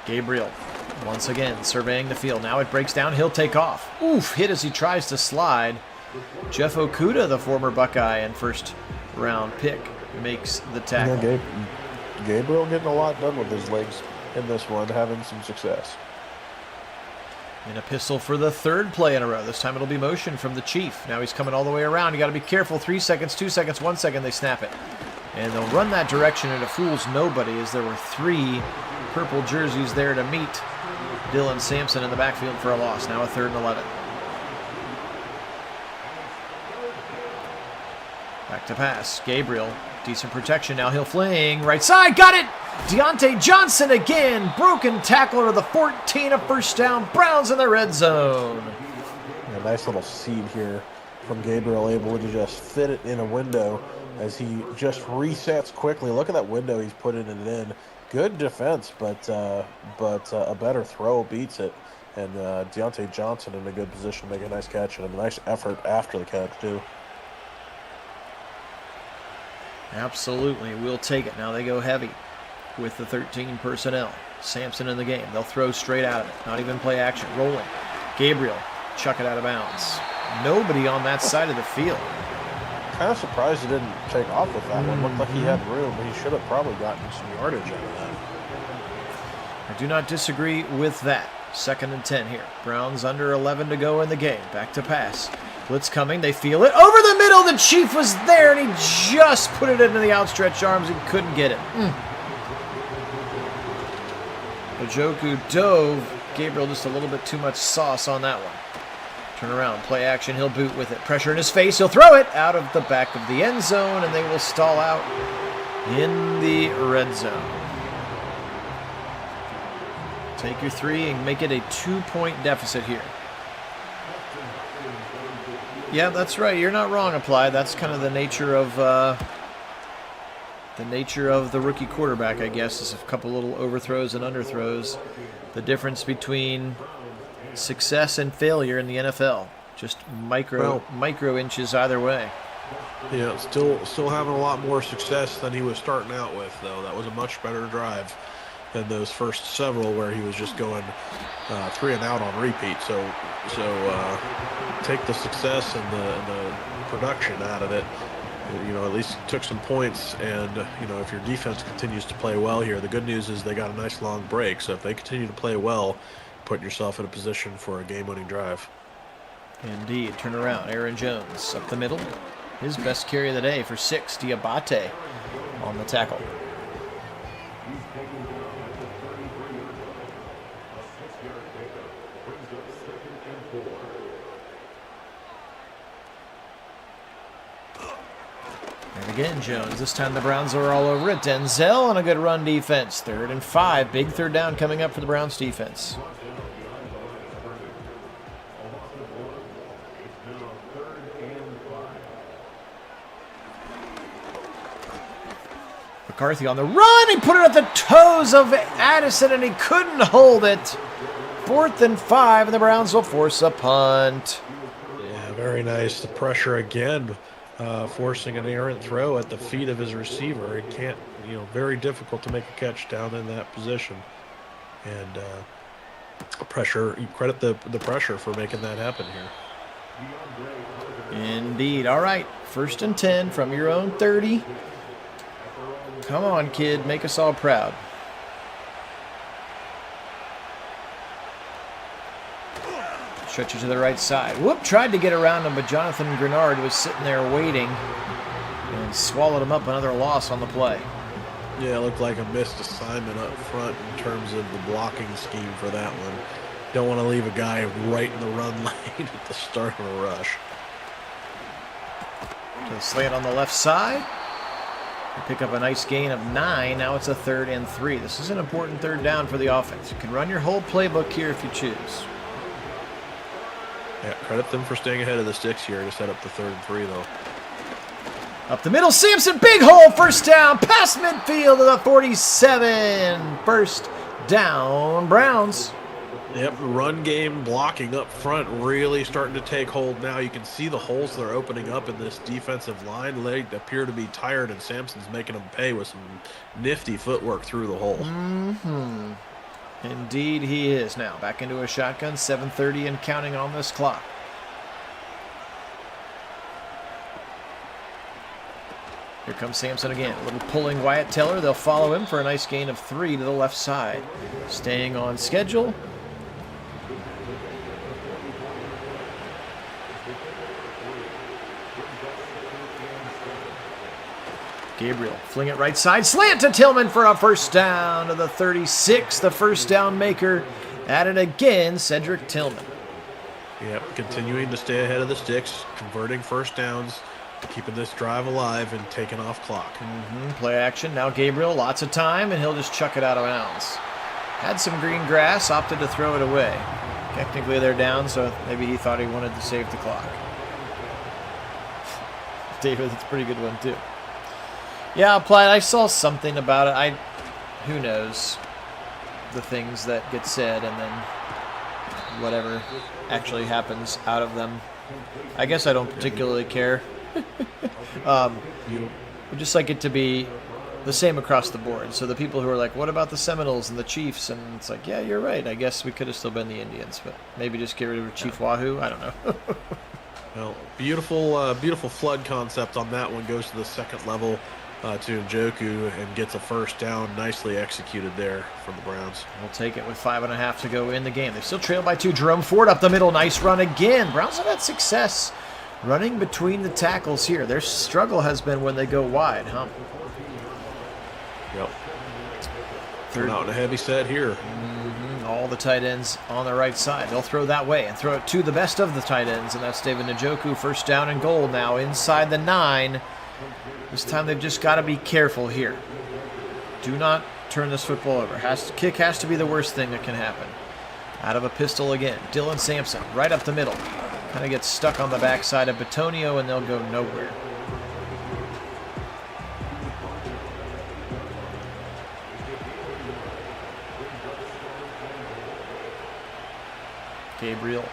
Gabriel, once again, surveying the field. Now it breaks down. He'll take off. Oof, hit as he tries to slide. Jeff Okudah, the former Buckeye and 1st round pick, makes the tackle. Yeah, Gabriel getting a lot done with his legs in this one, having some success. And a pistol for the 3rd play in a row. This time it'll be motion from the Chief. Now he's coming all the way around. You got to be careful. 3 seconds, 2 seconds, 1 second. They snap it. And they'll run that direction, and it fools nobody as there were 3 purple jerseys there to meet Dylan Sampson in the backfield for a loss. Now a 3rd and 11. Back to pass. Gabriel, decent protection. Now he'll fling. Right side, got it! Deontay Johnson again. Broken tackle to the 14, a 1st down. Browns in the red zone. A nice little seed here from Gabriel, able to just fit it in a window as he just resets quickly. Look at that window he's putting it in. Good defense, but a better throw beats it. And Deontay Johnson in a good position to make a nice catch and a nice effort after the catch, too. Absolutely. We'll take it. Now they go heavy with the 13 personnel. Sampson in the game. They'll throw straight out of it. Not even play action. Rolling. Gabriel, chuck it out of bounds. Nobody on that side of the field. Kind of surprised he didn't take off with that one. Looked like he had room, but he should have probably gotten some yardage out of that. I do not disagree with that. 2nd and 10 here. Browns under 11 to go in the game. Back to pass. Blitz coming. They feel it. Over the middle. The Chief was there, and he just put it into the outstretched arms and couldn't get it. Njoku dove. Gabriel just a little bit too much sauce on that one. Turn around, play action, he'll boot with it. Pressure in his face, he'll throw it out of the back of the end zone, and they will stall out in the red zone. Take your 3 and make it a 2-point deficit here. Yeah, that's right. You're not wrong, Applied. That's kind of the nature of the rookie quarterback, I guess, is a couple little overthrows and underthrows. The difference between success and failure in the NFL, just micro inches either way. Yeah, still having a lot more success than he was starting out with, though. That was a much better drive than those first several where he was just going 3 and out on repeat. So take the success and the production out of it. At least took some points, and if your defense continues to play well here, the good news is they got a nice long break. So if they continue to play well, put yourself in a position for a game-winning drive. Indeed. Turn around. Aaron Jones up the middle. His best carry of the day for 6. Diabate on the tackle. And again, Jones. This time the Browns are all over it. Denzel on a good run defense. 3rd and 5. Big third down coming up for the Browns defense. McCarthy on the run. He put it at the toes of Addison, and he couldn't hold it. 4th and 5, and the Browns will force a punt. Yeah, very nice. The pressure again, forcing an errant throw at the feet of his receiver. It can't, very difficult to make a catch down in that position. And pressure, you credit the pressure for making that happen here. Indeed. All right, 1st and 10 from your own 30. Come on, kid. Make us all proud. Stretch it to the right side. Whoop, tried to get around him, but Jonathan Grenard was sitting there waiting and swallowed him up. Another loss on the play. Yeah, it looked like a missed assignment up front in terms of the blocking scheme for that one. Don't want to leave a guy right in the run lane at the start of a rush. To the slant on the left side. They pick up a nice gain of 9. Now it's a 3rd and 3. This is an important 3rd down for the offense. You can run your whole playbook here if you choose. Yeah, credit them for staying ahead of the sticks here to set up the 3rd and 3, though. Up the middle, Sampson, big hole, 1st down, past midfield to the 47. 1st down, Browns. Yep, run game blocking up front really starting to take hold now. You can see the holes that are opening up in this defensive line. They appear to be tired, and Sampson's making them pay with some nifty footwork through the hole. Indeed he is. Now back into a shotgun, 7:30 and counting on this clock. Here comes Sampson again. A little pulling Wyatt Teller. They'll follow him for a nice gain of 3 to the left side. Staying on schedule. Gabriel, fling it right side, slant to Tillman for a 1st down to the 36. The 1st down maker at it again, Cedric Tillman. Yep, continuing to stay ahead of the sticks, converting 1st downs, keeping this drive alive and taking off clock. Play action, now Gabriel, lots of time, and he'll just chuck it out of bounds. Had some green grass, opted to throw it away. Technically they're down, so maybe he thought he wanted to save the clock. David, that's a pretty good one too. Yeah, Platt, I saw something about it. Who knows the things that get said and then whatever actually happens out of them. I guess I don't particularly care. I just like it to be the same across the board. So the people who are like, what about the Seminoles and the Chiefs? And it's like, yeah, you're right. I guess we could have still been the Indians, but maybe just get rid of Chief Wahoo. I don't know. Well, beautiful flood concept on that one. Goes to the 2nd level to Njoku and gets a 1st down. Nicely executed there from the Browns. We'll take it with 5.5 to go in the game. They still trail by 2. Jerome Ford up the middle. Nice run again. Browns have had success running between the tackles here. Their struggle has been when they go wide, huh? Yep. They're out in a heavy set here. All the tight ends on the right side. They'll throw that way and throw it to the best of the tight ends, and that's David Njoku. 1st down and goal now inside the 9. This time they've just got to be careful here. Do not turn this football over. Kick has to be the worst thing that can happen. Out of a pistol again. Dylan Sampson right up the middle. Kind of gets stuck on the backside of Batonio, and they'll go nowhere. Gabriel.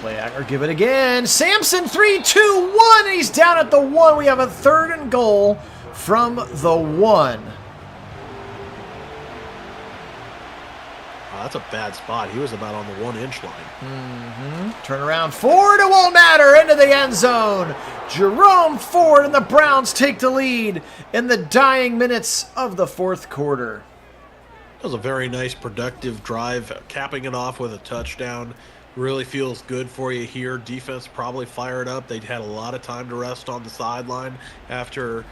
Play or give it again. Sampson, 3, 2, 1. And he's down at the 1. We have a 3rd and goal from the 1. that's a bad spot. He was about on the 1-inch line. Turn around. Ford, it won't matter. Into the end zone. Jerome Ford and the Browns take the lead in the dying minutes of the fourth quarter. It was a very nice, productive drive, capping it off with a touchdown. Really feels good for you here. Defense probably fired up. They had a lot of time to rest on the sideline after,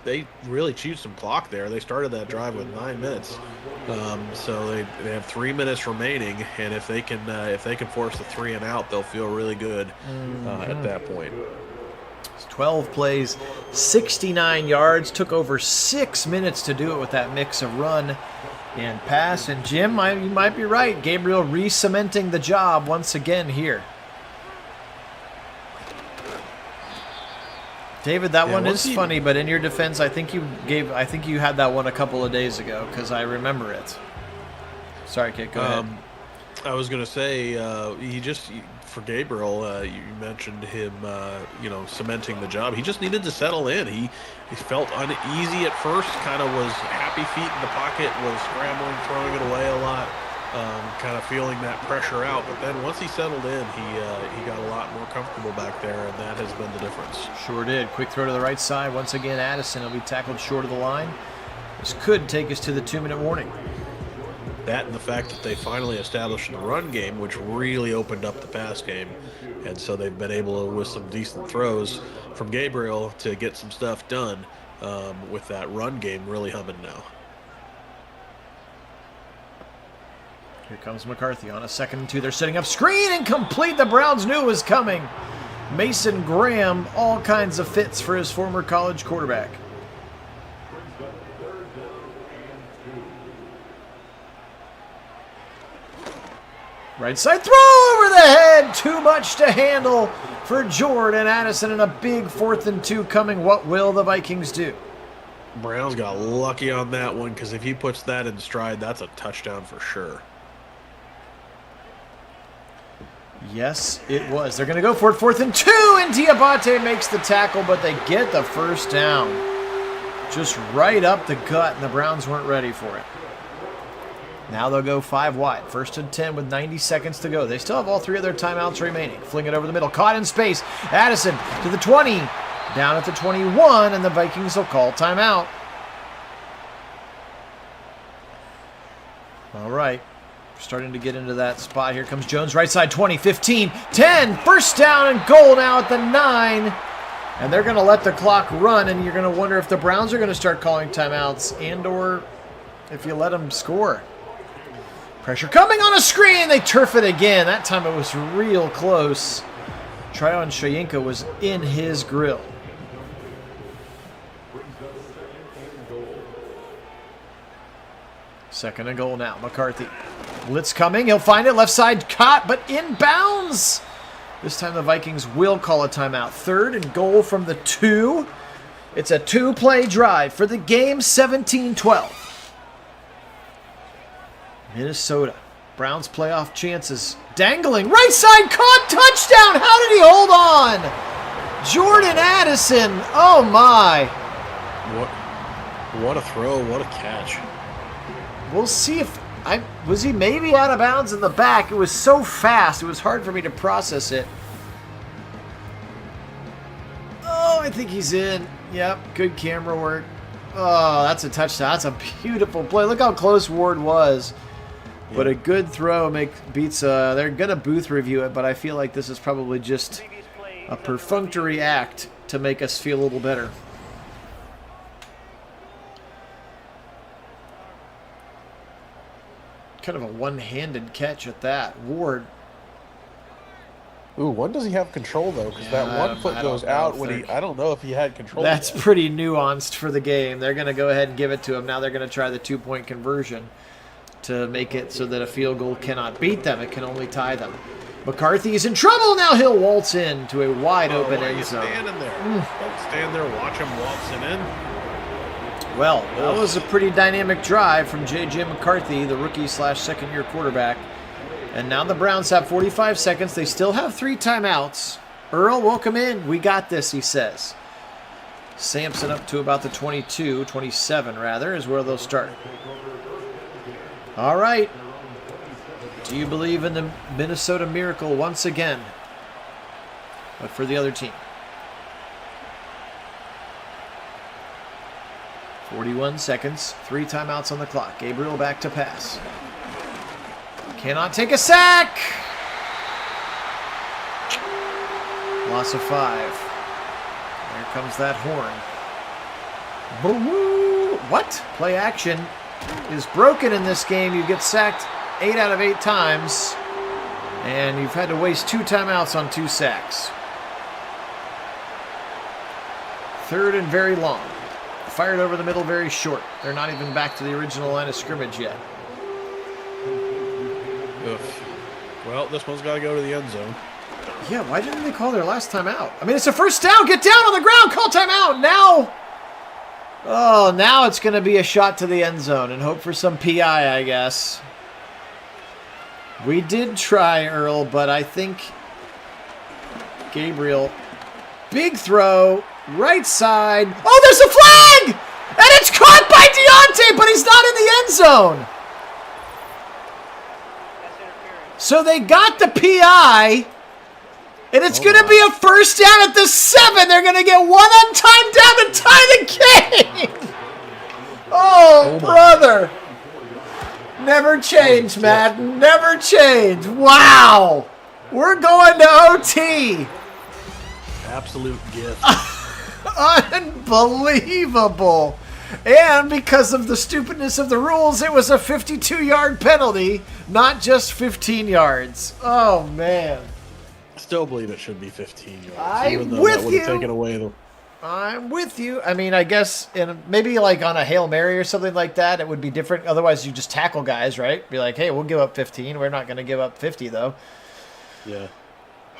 they really chewed some clock there. They started that drive with 9 minutes, so they have 3 minutes remaining. And if they can force the 3 and out, they'll feel really good at that point. 12 plays, 69 yards. Took over 6 minutes to do it with that mix of run and pass. And Jim, you might be right. Gabriel re-cementing the job once again here. David, that one is funny, but in your defense, I think you had that one a couple of days ago because I remember it. Sorry, Kit, go ahead. I was going to say, for Gabriel, you mentioned him, cementing the job. He just needed to settle in. He felt uneasy at first, kind of was happy feet in the pocket, was scrambling, throwing it away a lot, kind of feeling that pressure out. But then once he settled in, he got a lot more comfortable back there, and that has been the difference. Sure did. Quick throw to the right side. Once again, Addison will be tackled short of the line. This could take us to the 2-minute warning. That and the fact that they finally established the run game, which really opened up the pass game. And so they've been able to, with some decent throws from Gabriel, to get some stuff done with that run game really humming now. Here comes McCarthy on a 2nd and 2. They're setting up screen and complete. The Browns knew it was coming. Mason Graham, all kinds of fits for his former college quarterback. Right side throw over the head. Too much to handle for Jordan Addison, and a big 4th and 2 coming. What will the Vikings do? Browns got lucky on that one, because if he puts that in stride, that's a touchdown for sure. Yes, it was. They're going to go for it. 4th and 2, and Diabate makes the tackle, but they get the first down. Just right up the gut, and the Browns weren't ready for it. Now they'll go 5 wide. 1st and 10 with 90 seconds to go. They still have all 3 of their timeouts remaining. Fling it over the middle. Caught in space. Addison to the 20. Down at the 21, and the Vikings will call timeout. All right. Starting to get into that spot. Here comes Jones. Right side, 20, 15, 10. First down and goal now at the 9. And they're going to let the clock run, and you're going to wonder if the Browns are going to start calling timeouts and or if you let them score. Pressure coming on a screen. They turf it again. That time it was real close. Tryon Shoyinka was in his grill. Second and goal now. McCarthy. Blitz coming. He'll find it. Left side caught, but inbounds. This time the Vikings will call a timeout. 3rd and goal from the 2. It's a 2-play drive for the game. 17-12. Minnesota. Browns playoff chances dangling. Right side caught. Touchdown. How did he hold on? Jordan Addison. Oh, my. What a throw. What a catch. We'll see if was he maybe out of bounds in the back. It was so fast. It was hard for me to process it. Oh, I think he's in. Yep. Good camera work. Oh, that's a touchdown. That's a beautiful play. Look how close Ward was. But a good throw beats. They're gonna booth review it, but I feel like this is probably just a perfunctory act to make us feel a little better. Kind of a one-handed catch at that. Ward. Ooh, when does he have control though? Because that one foot goes out when I don't know if he had control. That's pretty nuanced for the game. They're gonna go ahead and give it to him. Now they're gonna try the 2-point conversion to make it so that a field goal cannot beat them. It can only tie them. McCarthy is in trouble. Now he'll waltz in to a wide-open end zone. Standing there. Don't stand there, watch him waltzing in. Well, that was a pretty dynamic drive from J.J. McCarthy, the rookie/second-year quarterback. And now the Browns have 45 seconds. They still have 3 timeouts. Earl, welcome in. We got this, he says. Sampson up to about the 27 rather, is where they'll start. All right. Do you believe in the Minnesota Miracle once again? But for the other team. 41 seconds, 3 timeouts on the clock. Gabriel back to pass. Cannot take a sack! Loss of 5. There comes that horn. Boo-woo! What? Play action is broken in this game. You get sacked 8 out of 8 times. And you've had to waste 2 timeouts on 2 sacks. 3rd and very long. Fired over the middle, very short. They're not even back to the original line of scrimmage yet. Ugh. Well, this one's got to go to the end zone. Yeah, why didn't they call their last time out? I mean, it's a first down. Get down on the ground. Call timeout. Now. Oh, now it's going to be a shot to the end zone and hope for some PI, I guess. We did try, Earl, but I think Gabriel. Big throw. Right side. Oh, there's a flag! And it's caught by Deontay, but he's not in the end zone. So they got the PI, and it's going to be a first down at the 7. They're going to get 1 on time down to tie the game. Oh, brother. Never change, Madden. Never change. Wow. We're going to OT. Absolute gift. Unbelievable. And because of the stupidness of the rules, it was a 52-yard penalty, not just 15 yards. Oh, man. I still believe it should be 15 yards. I'm even though with that would have you. taken away the... I'm with you. I mean, I guess maybe like on a Hail Mary or something like that, it would be different. Otherwise, you just tackle guys, right? Be like, hey, we'll give up 15. We're not going to give up 50, though. Yeah.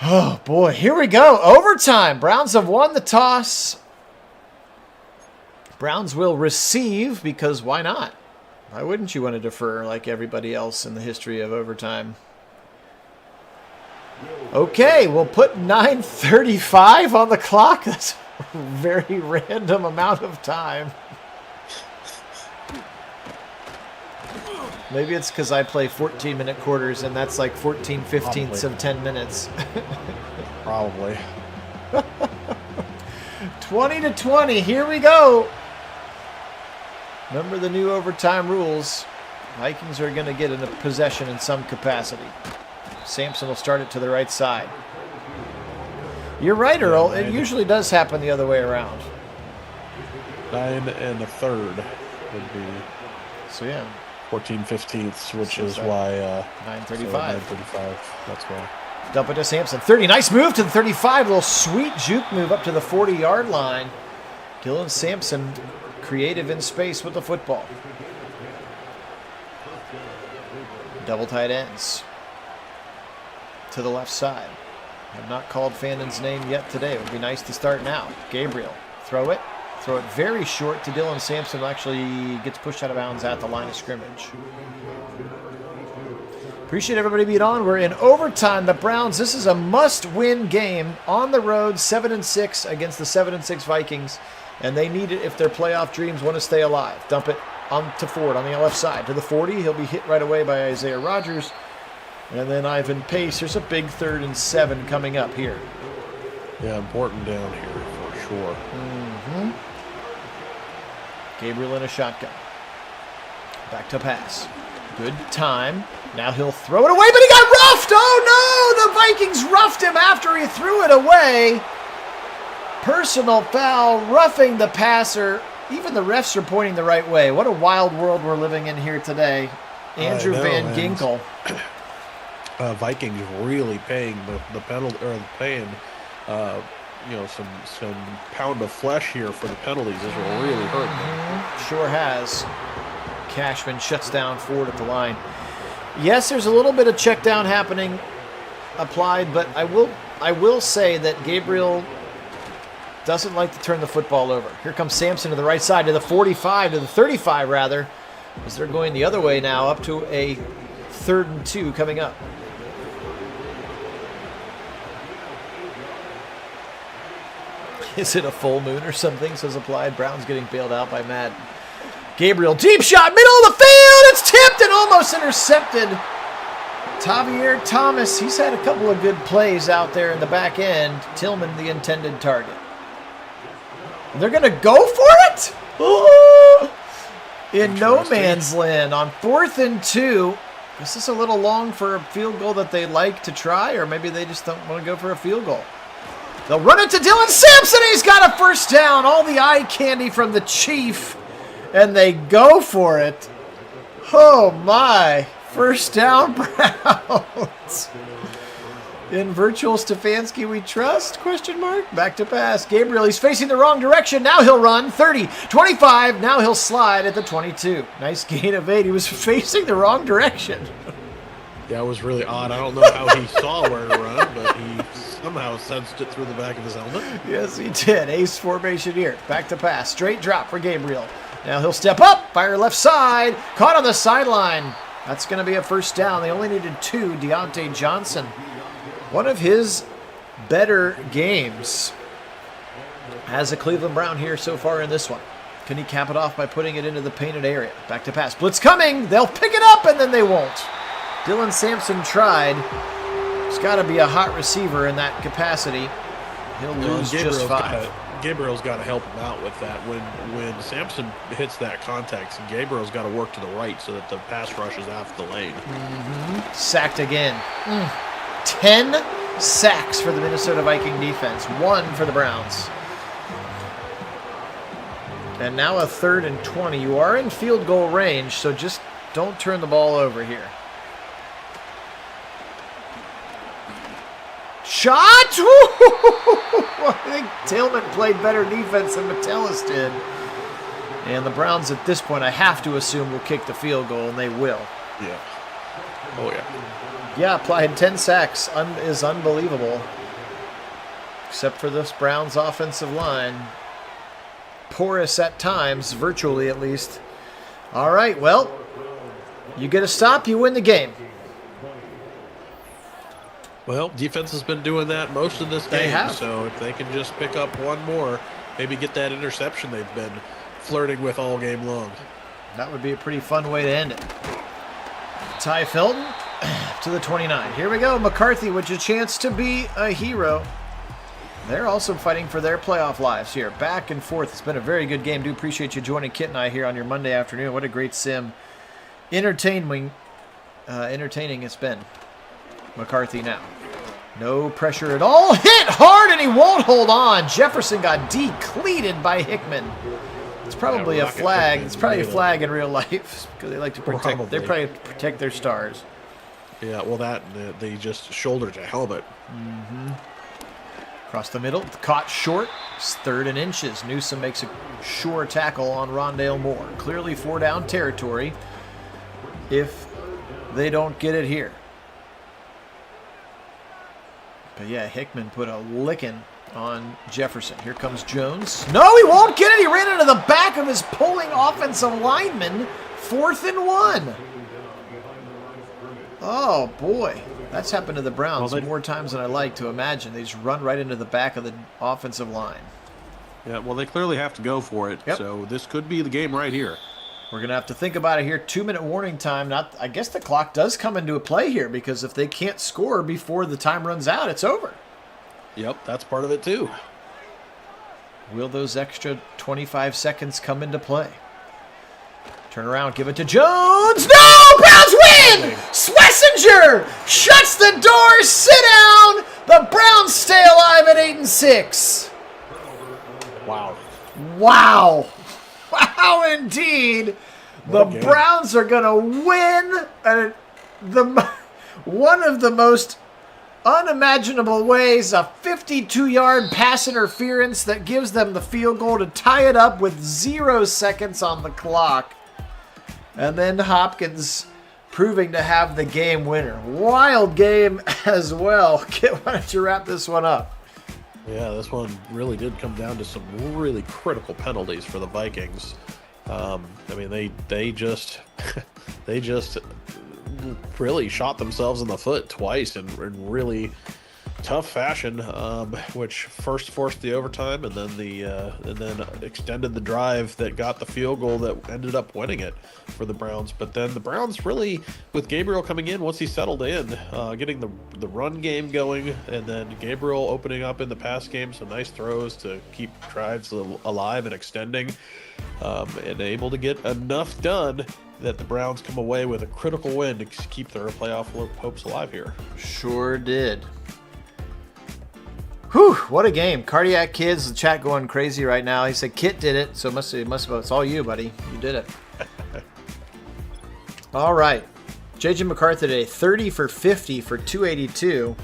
Oh, boy. Here we go. Overtime. Browns have won the toss. Browns will receive because why not? Why wouldn't you want to defer like everybody else in the history of overtime? Okay, we'll put 9:35 on the clock. That's a very random amount of time. Maybe it's because I play 14-minute quarters, and that's like 14/15ths of 10 minutes. Probably. 20-20. Here we go. Remember the new overtime rules. Vikings are going to get in a possession in some capacity. Sampson will start it to the right side. You're right, Earl. It usually does happen the other way around. 9 1/3 would be. So, yeah. 14/15ths, which is why 9:35. 9:35. That's why. Dump it to Sampson. 30. Nice move to the 35. A little sweet juke move up to the 40-yard line. Dylan Sampson, creative in space with the football. Double tight ends. To the left side. Have not called Fannon's name yet today. It would be nice to start now. Gabriel. Throw it. Throw it very short to Dylan Sampson, who actually gets pushed out of bounds at the line of scrimmage. Appreciate everybody being on. We're in overtime. The Browns, this is a must-win game on the road, 7-6 against the 7-6 Vikings, and they need it if their playoff dreams want to stay alive. Dump it on to Ford on the left side. To the 40, he'll be hit right away by Isaiah Rodgers. And then Ivan Pace. There's a big 3rd and 7 coming up here. Yeah, important down here for sure. Mm-hmm. Gabriel in a shotgun. Back to pass. Good time. Now he'll throw it away, but he got roughed! Oh no! The Vikings roughed him after he threw it away. Personal foul, roughing the passer. Even the refs are pointing the right way. What a wild world we're living in here today. Andrew Van Ginkel. Vikings really paying the penalty, or paying, some pound of flesh here for the penalties. This will really hurt them. Sure has. Cashman shuts down Ford at the line. Yes, there's a little bit of check down happening applied, but I will say that Gabriel doesn't like to turn the football over. Here comes Sampson to the right side, to the 45, to the 35 rather, as they're going the other way now, up to a 3rd and 2 coming up. Is it a full moon or something? Says applied. Brown's getting bailed out by Madden. Gabriel, deep shot, middle of the field. It's tipped and almost intercepted. Tavier Thomas, he's had a couple of good plays out there in the back end. Tillman, the intended target. They're going to go for it? Oh! In no man's land on 4th and 2. Is this a little long for a field goal that they like to try, or maybe they just don't want to go for a field goal? They'll run it to Dylan Sampson. He's got a first down. All the eye candy from the Chief, and they go for it. Oh, my. First down, Browns. In virtual Stefanski we trust? Question mark. Back to pass. Gabriel, he's facing the wrong direction. Now he'll run. 30, 25. Now he'll slide at the 22. Nice gain of 8. He was facing the wrong direction. Yeah, it was really odd. I don't know how he saw where to run, but he somehow sensed it through the back of his helmet. Yes, he did. Ace formation here. Back to pass. Straight drop for Gabriel. Now he'll step up. Fire left side. Caught on the sideline. That's going to be a first down. They only needed 2. Deontay Johnson. One of his better games as a Cleveland Brown here so far in this one. Can he cap it off by putting it into the painted area? Back to pass. Blitz coming. They'll pick it up, and then they won't. Dylan Sampson tried. There's got to be a hot receiver in that capacity. He'll lose just 5. Gabriel's got to help him out with that. When Sampson hits that contact, Gabriel's got to work to the right so that the pass rush is out of the lane. Sacked again. 10 sacks for the Minnesota Viking defense. 1 for the Browns. And now a 3rd and 20. You are in field goal range, so just don't turn the ball over here. Shot! I think Tillman played better defense than Metellus did. And the Browns at this point, I have to assume, will kick the field goal, and they will. Yeah. Oh, yeah. Yeah, applied 10 sacks is unbelievable. Except for this Browns offensive line. Porous at times, virtually at least. All right, well, you get a stop, you win the game. Well, defense has been doing that most of this They game. have. So if they can just pick up one more, maybe get that interception they've been flirting with all game long. That would be a pretty fun way to end it. Ty Felton to the 29. Here we go. McCarthy with a chance to be a hero. They're also fighting for their playoff lives here. Back and forth. It's been a very good game. Do appreciate you joining Kit and I here on your Monday afternoon. What a great sim. Entertaining it's been. McCarthy now. No pressure at all. Hit hard and he won't hold on. Jefferson got decleated by Hickman. It's probably a flag. It's probably a flag in real life because they like to protect. They probably protect their stars. Yeah, well, they just shouldered a helmet. Across the middle, caught short. It's 3rd and inches. Newsom makes a sure tackle on Rondale Moore. Clearly 4 down territory if they don't get it here. But yeah, Hickman put a licking on Jefferson. Here comes Jones. No, he won't get it. He ran into the back of his pulling offensive lineman. 4th and 1. Oh, boy. That's happened to the Browns more times than I like to imagine. They just run right into the back of the offensive line. Yeah, well, they clearly have to go for it. Yep. So this could be the game right here. We're going to have to think about it here. 2-minute warning time. I guess the clock does come into a play here because if they can't score before the time runs out, it's over. Yep, that's part of it too. Will those extra 25 seconds come into play? Turn around, give it to Jones. No! Browns win! Schlesinger shuts the door. Sit down. The Browns stay alive at 8-6. Wow. Wow. Wow, indeed. The Browns are going to win one of the most unimaginable ways, a 52-yard pass interference that gives them the field goal to tie it up with 0 seconds on the clock. And then Hopkins proving to have the game winner. Wild game as well. Kit, why don't you wrap this one up? Yeah, this one really did come down to some really critical penalties for the Vikings. I mean, they just really shot themselves in the foot twice and really tough fashion, which first forced the overtime and then extended the drive that got the field goal that ended up winning it for the Browns. But then the Browns really, with Gabriel coming in, once he settled in, getting the run game going, and then Gabriel opening up in the pass game, some nice throws to keep drives alive and extending, and able to get enough done that the Browns come away with a critical win to keep their playoff hopes alive here. Sure did. Whew, what a game. Cardiac Kids, the chat going crazy right now. He said Kit did it, so it's all you, buddy. You did it. All right. J.J. McCarthy today, 30 for 50 for 282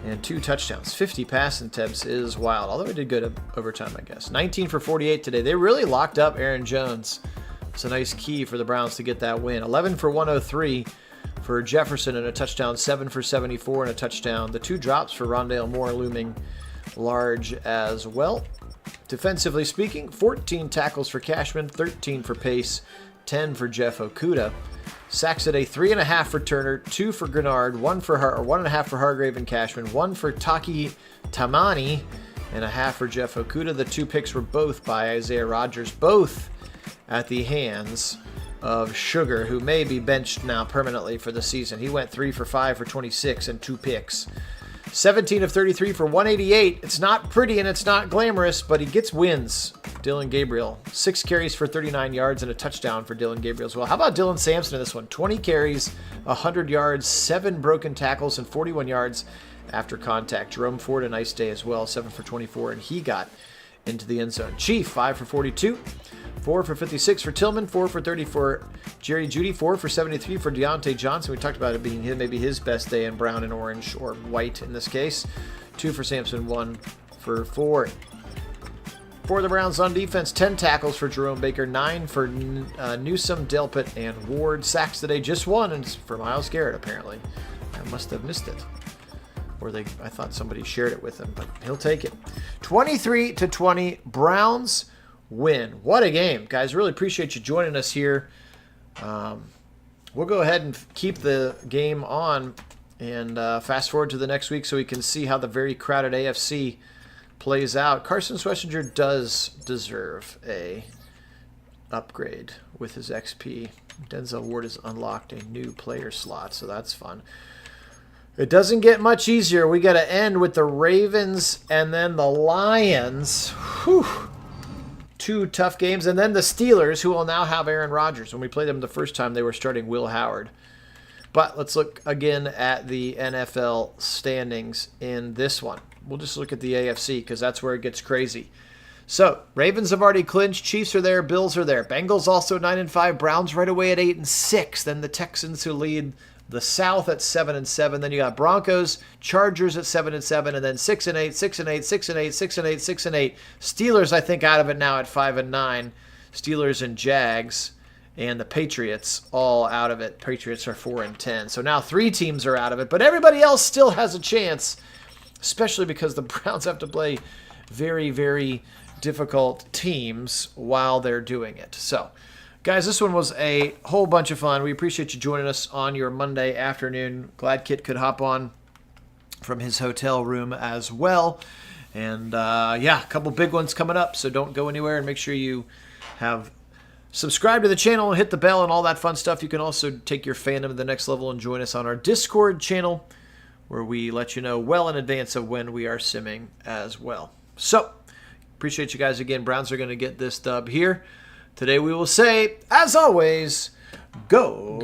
and 2 touchdowns. 50 pass attempts is wild, although he did good overtime, I guess. 19 for 48 today. They really locked up Aaron Jones. It's a nice key for the Browns to get that win. 11 for 103 for Jefferson and a touchdown. 7 for 74 and a touchdown. The 2 drops for Rondale Moore looming large as well. Defensively speaking, 14 tackles for Cashman, 13 for Pace, 10 for Jeff Okudah. Sacks today, 3.5 for Turner, 2 for Grenard, 1.5 for Hargrave and Cashman, 1 for Taki Tamani, and a half for Jeff Okudah. The 2 picks were both by Isaiah Rodgers, both at the hands of Sugar, who may be benched now permanently for the season. He went 3 for 5 for 26 and 2 picks. 17 of 33 for 188. It's not pretty and it's not glamorous, but he gets wins. Dylan Gabriel, 6 carries for 39 yards and a touchdown for Dylan Gabriel as well. How about Dylan Sampson in this one? 20 carries, 100 yards, 7 broken tackles, and 41 yards after contact. Jerome Ford, a nice day as well, 7 for 24, and he got into the end zone. Chief, 5 for 42. 4 for 56 for Tillman, 4 for 30 for Jerry Jeudy, 4 for 73 for Deontay Johnson. We talked about it being maybe his best day in brown and orange, or white in this case. 2 for Sampson, 1 for Ford. For the Browns on defense, 10 tackles for Jerome Baker, 9 for Newsome, Delpit, and Ward. Sacks today, just 1, and it's for Myles Garrett, apparently. I must have missed it. Or I thought somebody shared it with him, but he'll take it. 23-20, Browns win. What a game, guys. Really appreciate you joining us here. We'll go ahead and keep the game on and fast forward to the next week so we can see how the very crowded AFC plays out. Carson Schlesinger does deserve a upgrade with his XP. Denzel Ward has unlocked a new player slot, so that's fun. It doesn't get much easier. We got to end with the Ravens and then the Lions. Whew. 2 tough games. And then the Steelers, who will now have Aaron Rodgers. When we played them the first time, they were starting Will Howard. But let's look again at the NFL standings in this one. We'll just look at the AFC because that's where it gets crazy. So, Ravens have already clinched. Chiefs are there. Bills are there. Bengals also 9-5. Browns right away at 8-6. Then the Texans, who lead the South at 7-7. Then you got Broncos, Chargers at 7-7, and then 6-8, 6-8, 6-8, 6-8, 6-8. Steelers, I think, out of it now at 5-9. Steelers and Jags, and the Patriots all out of it. Patriots are 4-10. So now 3 teams are out of it, but everybody else still has a chance, especially because the Browns have to play very, very difficult teams while they're doing it. So, guys, this one was a whole bunch of fun. We appreciate you joining us on your Monday afternoon. Glad Kit could hop on from his hotel room as well. And, yeah, a couple big ones coming up, so don't go anywhere. And make sure you have subscribed to the channel and hit the bell and all that fun stuff. You can also take your fandom to the next level and join us on our Discord channel, where we let you know well in advance of when we are simming as well. So, appreciate you guys again. Browns are going to get this dub here. Today we will say, as always, go